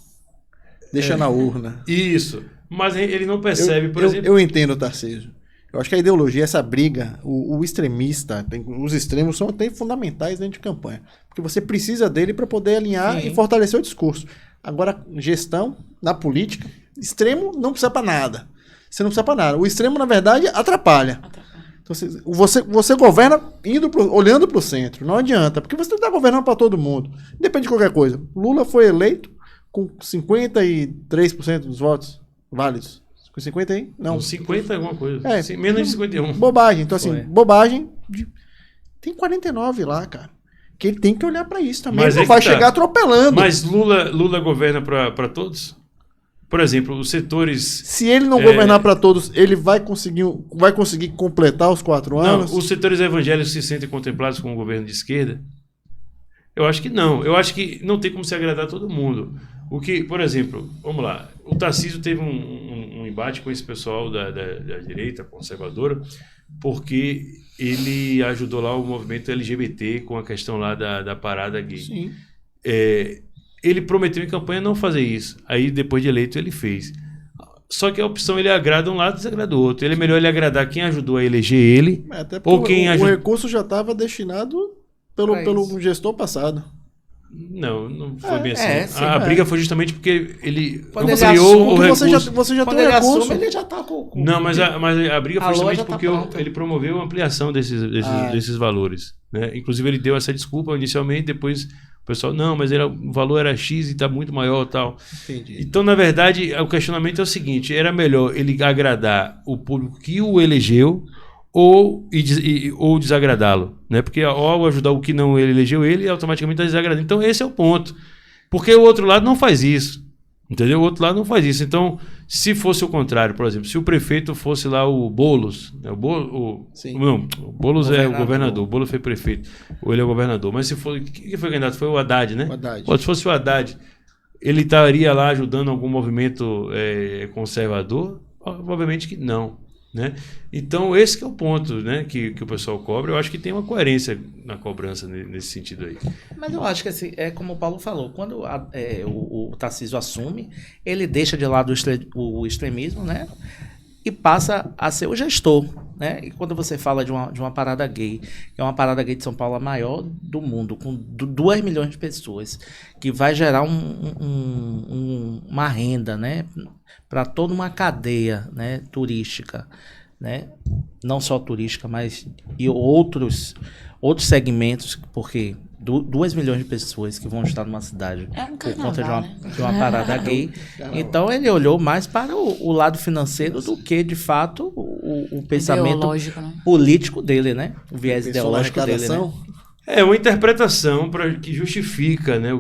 Deixa na urna. Isso. Mas ele não percebe, por exemplo... Eu entendo o Tarcísio. Eu acho que a ideologia, essa briga, o extremista, os extremos são até fundamentais dentro de campanha. Porque você precisa dele para poder alinhar e fortalecer o discurso. Agora, gestão, na política, extremo não precisa para nada. Você não precisa para nada. O extremo, na verdade, atrapalha. Então, você governa olhando para o centro. Não adianta, porque você não está governando para todo mundo. Depende de qualquer coisa. Lula foi eleito com 53% dos votos válidos. Com 50 aí? Não. Com 50 alguma coisa. Menos de 51. Bobagem. Então, assim, bobagem. Tem 49 lá, cara. Que ele tem que olhar para isso também. Ele não vai chegar atropelando. Mas Lula governa para todos? Por exemplo, os setores... Se ele não governar para todos, ele vai conseguir completar os 4 anos? Não, os setores evangélicos se sentem contemplados com o governo de esquerda? Eu acho que não. Eu acho que não tem como se agradar a todo mundo. O que, por exemplo, vamos lá, o Tarcísio teve um embate com esse pessoal da direita conservadora, porque ele ajudou lá o movimento LGBT com a questão lá da parada gay. Sim. ele prometeu em campanha não fazer isso. Aí, depois de eleito, ele fez. Só que a opção, ele agrada um lado e desagrada o outro. Ele é melhor ele agradar quem ajudou a eleger ele, Até ou porque quem o recurso já estava destinado pelo gestor passado. Não foi bem assim. sim, a briga foi justamente porque ele Quando ele criou o Porque recurso. você já tem Quando o ele recurso. assume, ele já tá com... Não, mas a briga A foi justamente loja tá porque pronta. ele promoveu a ampliação desses valores. Né? Inclusive, ele deu essa desculpa inicialmente, depois o pessoal, não, mas o valor era X e está muito maior e tal. Entendi. Então, na verdade, o questionamento é o seguinte, era melhor ele agradar o público que o elegeu ou desagradá-lo, né? Porque ao ajudar o que não ele elegeu ele, automaticamente está desagradando. Então esse é o ponto. Porque o outro lado não faz isso. Entendeu? O outro lado não faz isso. Então, se fosse o contrário, por exemplo, se o prefeito fosse lá o Boulos, né? o Boulos é o governador, o Boulos foi prefeito, ou ele é o governador. Mas se for, quem foi candidato? Foi o Haddad, né? O Haddad. Se fosse o Haddad, ele estaria lá ajudando algum movimento conservador? Obviamente que não. Né? Então esse que é o ponto, né, que o pessoal cobra. Eu acho que tem uma coerência na cobrança nesse sentido aí. Mas eu acho que assim, é como o Paulo falou, quando o Tarcísio assume, ele deixa de lado o extremismo, né, e passa a ser o gestor, né? E quando você fala de uma parada gay, que é uma parada gay de São Paulo a maior do mundo, com 2 milhões de pessoas, que vai gerar uma renda, né, para toda uma cadeia, né, turística, né? Não só turística, mas e outros segmentos, porque 2 milhões de pessoas que vão estar numa cidade por conta de uma parada gay. Então ele olhou mais para o lado financeiro do que, de fato, o pensamento político dele, né? O viés ideológico dele, né? É uma interpretação que justifica, né,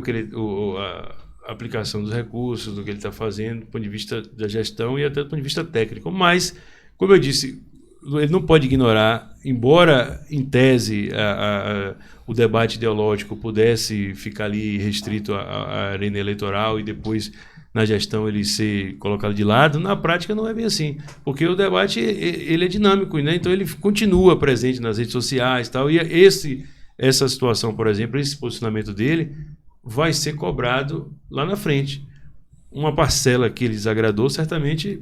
a aplicação dos recursos, do que ele está fazendo, do ponto de vista da gestão e até do ponto de vista técnico. Mas, como eu disse, ele não pode ignorar, embora em tese o debate ideológico pudesse ficar ali restrito à arena eleitoral e depois na gestão ele ser colocado de lado, na prática não é bem assim, porque o debate ele é dinâmico, né? Então ele continua presente nas redes sociais e tal, e essa situação, por exemplo, esse posicionamento dele vai ser cobrado lá na frente. Uma parcela que ele desagradou certamente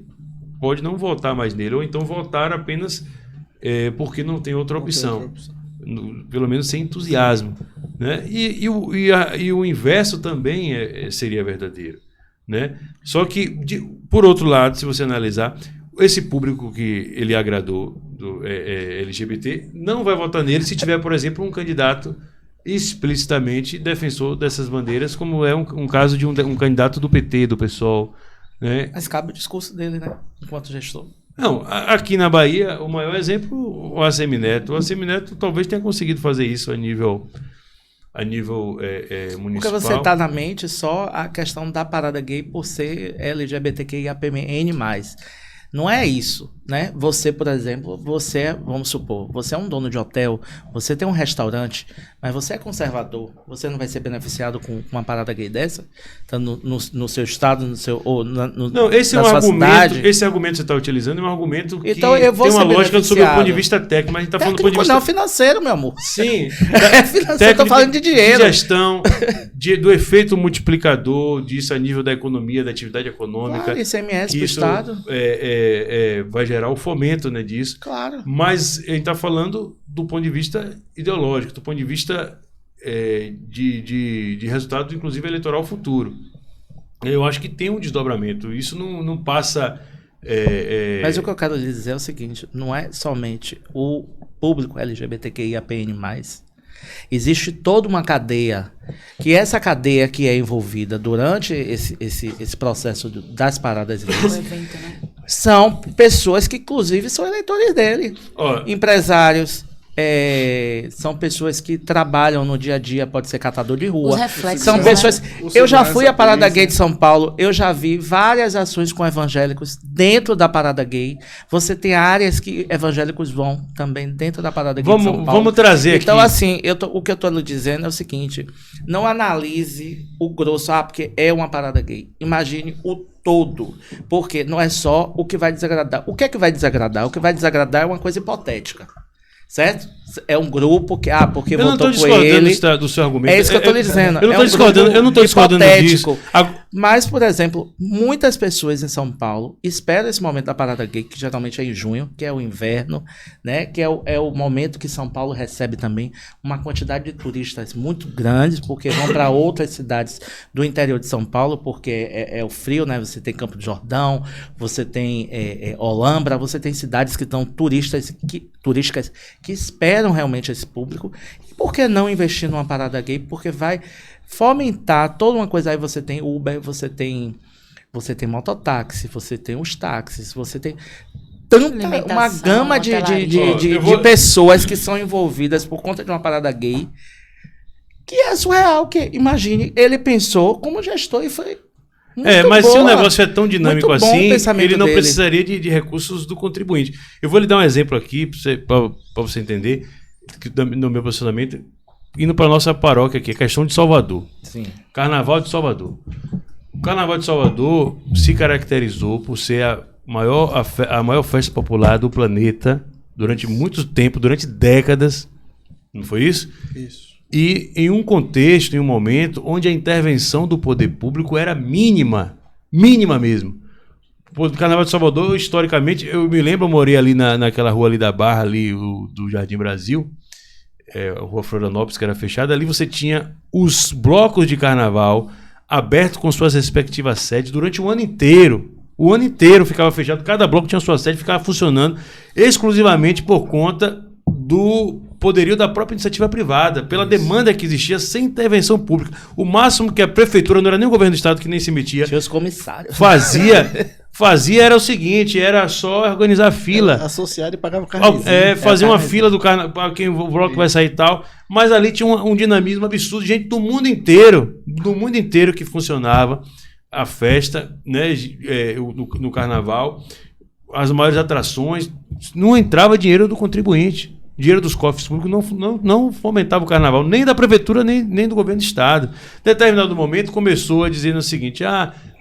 pode não votar mais nele, ou então votar apenas porque não tem outra opção. Pelo menos sem entusiasmo. Né? E o inverso também seria verdadeiro. Né? Só que, por outro lado, se você analisar, esse público que ele agradou do LGBT não vai votar nele se tiver, por exemplo, um candidato explicitamente defensor dessas bandeiras, como é um caso de um candidato do PT, do PSOL. Né? Mas cabe o discurso dele, né? Enquanto gestor. Não, aqui na Bahia, o maior exemplo, o ACM Neto. O ACM Neto talvez tenha conseguido fazer isso a nível municipal. Porque você está na mente só a questão da parada gay por ser LGBTQIAPN+. Não é isso, né? Você, por exemplo, vamos supor, você é um dono de hotel, você tem um restaurante, mas você é conservador, você não vai ser beneficiado com uma parada gay dessa? Tá no seu estado, não, esse é um argumento, esse argumento que você está utilizando é um argumento que então, tem uma lógica sobre o ponto de vista técnico, mas a gente está falando do ponto de vista... Não, financeiro, meu amor. Sim. Financeiro, eu tô falando de dinheiro. De gestão, do efeito multiplicador disso a nível da economia, da atividade econômica. Claro, ICMS pro Estado. Vai gerar o fomento, né, disso. Claro. Mas a gente está falando do ponto de vista ideológico, do ponto de vista de resultado, inclusive eleitoral futuro. Eu acho que tem um desdobramento. Isso não passa... Mas o que eu quero lhe dizer é o seguinte, não é somente o público LGBTQIAPN+, existe toda uma cadeia, que essa cadeia que é envolvida durante esse processo das paradas gays, são pessoas que inclusive são eleitores dele, empresários, são pessoas que trabalham no dia a dia, pode ser catador de rua. São pessoas. Eu já fui à Parada Gay de São Paulo, eu já vi várias ações com evangélicos dentro da Parada Gay. Você tem áreas que evangélicos vão também dentro da Parada Gay de São Paulo. Vamos trazer então, aqui. assim, o que eu estou lhe dizendo é o seguinte: não analise o grosso, porque é uma parada gay. Imagine o todo, porque não é só o que vai desagradar. O que é que vai desagradar? O que vai desagradar é uma coisa hipotética. certo? É um grupo que, porque eu votou não com ele. Do seu argumento. É isso que eu estou lhe dizendo. Eu não estou discordando disso. Mas, por exemplo, muitas pessoas em São Paulo esperam esse momento da parada gay, que geralmente é em junho, que é o inverno, né? Que é o momento que São Paulo recebe também uma quantidade de turistas muito grandes, porque vão para outras cidades do interior de São Paulo, porque é o frio, né? Você tem Campo de Jordão, você tem Olambra, você tem cidades que estão turísticas que esperam realmente esse público. E por que não investir numa parada gay? Porque vai fomentar toda uma coisa. Aí você tem Uber, você tem mototáxi, você tem os táxis, você tem uma gama de pessoas que são envolvidas por conta de uma parada gay, que é surreal. Que, imagine, ele pensou como gestor e foi mas se o negócio é tão dinâmico assim, ele não dele. precisaria de recursos do contribuinte. Eu vou lhe dar um exemplo aqui para você entender que, no meu posicionamento, indo para a nossa paróquia aqui, questão de Salvador. Sim. Carnaval de Salvador. O Carnaval de Salvador se caracterizou por ser a maior festa popular do planeta durante muito tempo, durante décadas. Não foi isso? Isso. E em um contexto, em um momento, onde a intervenção do poder público era mínima mesmo. O Carnaval de Salvador, historicamente, eu me lembro, eu morei ali naquela rua ali da Barra, ali do Jardim Brasil, a rua Florianópolis, que era fechada. Ali você tinha os blocos de carnaval abertos com suas respectivas sedes durante o ano inteiro. O ano inteiro ficava fechado, cada bloco tinha sua sede, ficava funcionando exclusivamente por conta do poderio da própria iniciativa privada, pela demanda que existia sem intervenção pública. O máximo que a prefeitura, não era nem o governo do estado que nem se metia, tinha os comissários. Fazia era o seguinte, era só organizar a fila. Associado e pagava o carnezinho. Fazia uma fila do carnaval, para quem o bloco vai sair e tal, mas ali tinha um dinamismo absurdo, gente do mundo inteiro que funcionava a festa, né, no carnaval, as maiores atrações, não entrava dinheiro do contribuinte. Dinheiro dos cofres públicos não fomentava o carnaval, nem da prefeitura, nem do governo do estado. Em determinado momento começou a dizer o seguinte,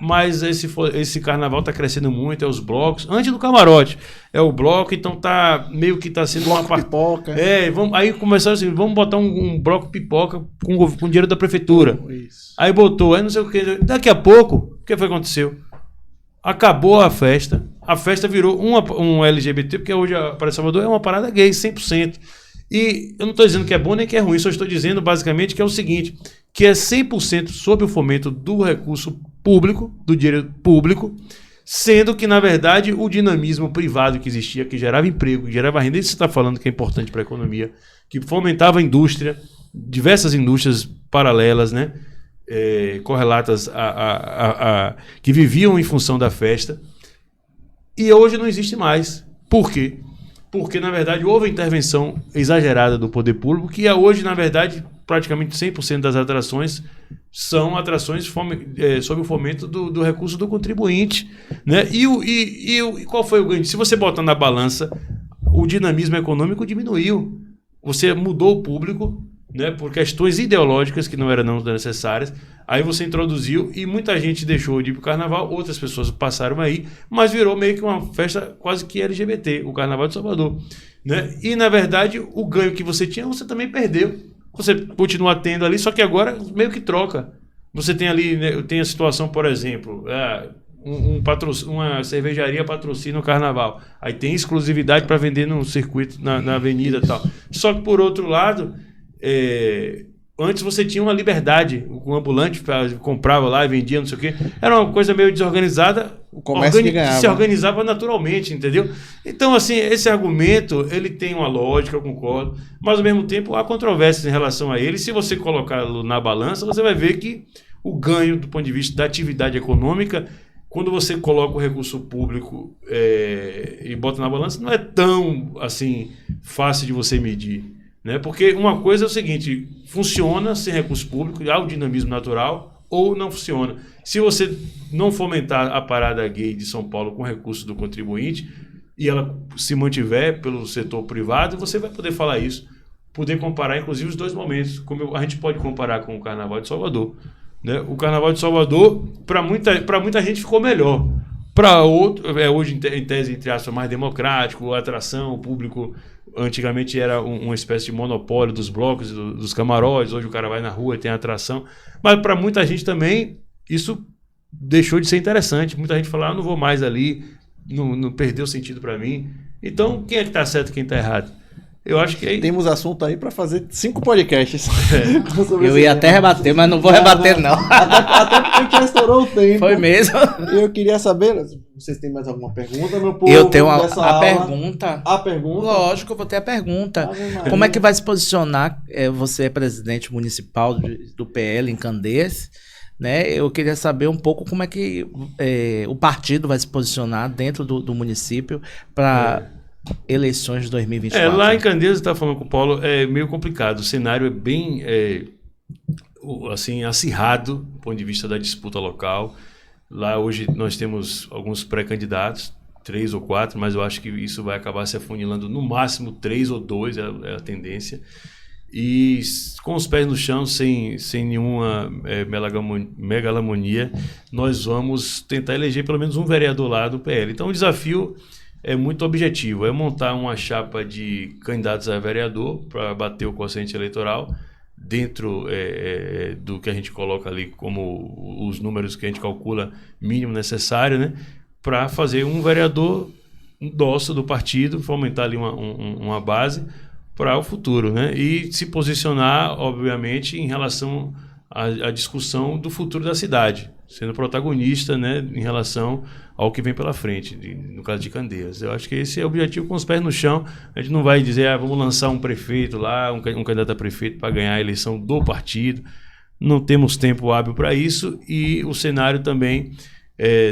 mas esse carnaval está crescendo muito, é os blocos, antes do camarote, é o bloco, então meio que está sendo bloco pipoca. Aí começaram assim, vamos botar um bloco pipoca com dinheiro da prefeitura. Isso. Aí botou, aí não sei o que, daqui a pouco, o que foi que aconteceu? Acabou a festa virou um LGBT, porque hoje a Parada de Salvador é uma parada gay, 100%. E eu não estou dizendo que é bom nem que é ruim, só estou dizendo basicamente que é o seguinte, que é 100% sob o fomento do recurso público, do dinheiro público, sendo que, na verdade, o dinamismo privado que existia, que gerava emprego, que gerava renda, isso você está falando que é importante para a economia, que fomentava a indústria, diversas indústrias paralelas, né? Correlatas que viviam em função da festa, e hoje não existe mais. Por quê? Porque, na verdade, houve a intervenção exagerada do poder público, que hoje, na verdade, praticamente 100% das atrações são atrações sob o fomento do recurso do contribuinte, né? E qual foi o ganho? Se você botar na balança, o dinamismo econômico diminuiu. Você mudou o público, né, por questões ideológicas que não eram necessárias. Aí você introduziu e muita gente deixou de ir para o carnaval, outras pessoas passaram aí, mas virou meio que uma festa quase que LGBT, o Carnaval de Salvador, né? E, na verdade, o ganho que você tinha, você também perdeu. Você continua tendo ali, só que agora meio que troca. Você tem ali, né, tem a situação, por exemplo, uma cervejaria patrocina o carnaval. Aí tem exclusividade para vender no circuito, na avenida e tal. Só que, por outro lado, antes você tinha uma liberdade. O ambulante comprava lá e vendia, não sei o quê. Era uma coisa meio desorganizada. O comércio que se organizava naturalmente, entendeu? Então, assim, esse argumento, ele tem uma lógica, eu concordo, mas, ao mesmo tempo, há controvérsias em relação a ele. Se você colocá-lo na balança, você vai ver que o ganho do ponto de vista da atividade econômica, quando você coloca o recurso público e bota na balança, não é tão, assim, fácil de você medir, né? Porque uma coisa é o seguinte, funciona sem recurso público, há o dinamismo natural, ou não funciona. Se você não fomentar a parada gay de São Paulo com recurso do contribuinte, e ela se mantiver pelo setor privado, você vai poder falar isso, poder comparar, inclusive, os dois momentos, como a gente pode comparar com o Carnaval de Salvador, né? O Carnaval de Salvador, para muita gente, ficou melhor. Para outro, hoje em tese, entre aspas, mais democrático, atração, o público antigamente era uma espécie de monopólio dos blocos, dos camarotes, hoje o cara vai na rua e tem atração. Mas para muita gente também, isso deixou de ser interessante. Muita gente fala, não vou mais ali, não perdeu sentido para mim. Então, quem é que tá certo e quem tá errado? Eu acho que aí... Temos assunto aí para fazer 5 podcasts. Eu ia até rebater, mas não vou rebater, não. Até porque a gente já estourou o tempo. Foi mesmo. Eu queria saber, vocês têm mais alguma pergunta, meu povo? Eu tenho a pergunta. A pergunta? Lógico, eu vou ter a pergunta. Como é que vai se posicionar, você é presidente municipal do PL em Candeias, né? Eu queria saber um pouco como é que o partido vai se posicionar dentro do município para... eleições de 2024. Lá em Candeias, você está falando com o Paulo, é meio complicado. O cenário é bem assim, acirrado do ponto de vista da disputa local. Lá hoje nós temos alguns pré-candidatos, 3 ou 4, mas eu acho que isso vai acabar se afunilando no máximo 3 ou 2, é a tendência. E com os pés no chão, sem nenhuma megalomonia, nós vamos tentar eleger pelo menos um vereador lá do PL. Então o desafio é muito objetivo, é montar uma chapa de candidatos a vereador para bater o quociente eleitoral dentro do que a gente coloca ali como os números que a gente calcula mínimo necessário, né, para fazer um vereador nosso do partido, fomentar ali uma base para o futuro, né, e se posicionar, obviamente, em relação à discussão do futuro da cidade, sendo protagonista, né, em relação ao que vem pela frente, no caso de Candeias. Eu acho que esse é o objetivo, com os pés no chão. A gente não vai dizer, vamos lançar um prefeito lá, um candidato a prefeito para ganhar a eleição do partido. Não temos tempo hábil para isso e o cenário também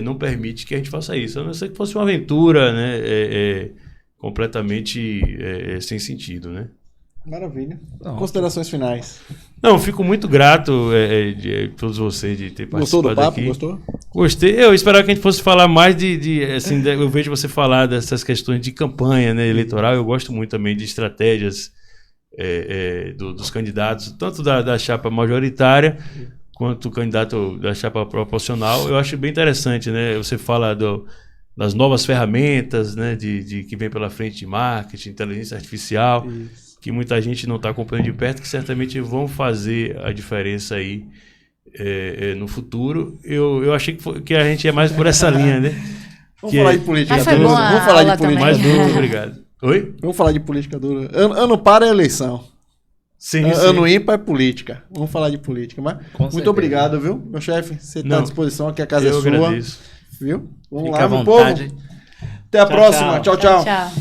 não permite que a gente faça isso. A não ser que fosse uma aventura, né, completamente sem sentido, né? Maravilha. Considerações finais. Não, fico muito grato de todos vocês de ter participado. Gostou do papo? Aqui. Gostou? Gostei. Eu esperava que a gente fosse falar mais assim, eu vejo você falar dessas questões de campanha, né, eleitoral. Eu gosto muito também de estratégias dos candidatos, tanto da chapa majoritária quanto o candidato da chapa proporcional. Eu acho bem interessante, né? Você fala das novas ferramentas, né, que vem pela frente de marketing, inteligência artificial. Isso. Que muita gente não está acompanhando de perto, que certamente vão fazer a diferença aí no futuro. Eu achei que a gente é mais por essa linha, né? Vamos falar de política dura. Vamos falar de política mais dura. muito obrigado. Oi? Vamos falar de política dura. Ano par é eleição. Sim, ano ímpar é política. Vamos falar de política. Mas muito obrigado, viu, meu chefe? Você está à disposição aqui, a casa é sua. Eu agradeço. Viu? Vamos Fica lá, à meu vontade. povo. Até a próxima. Tchau, tchau. Tchau.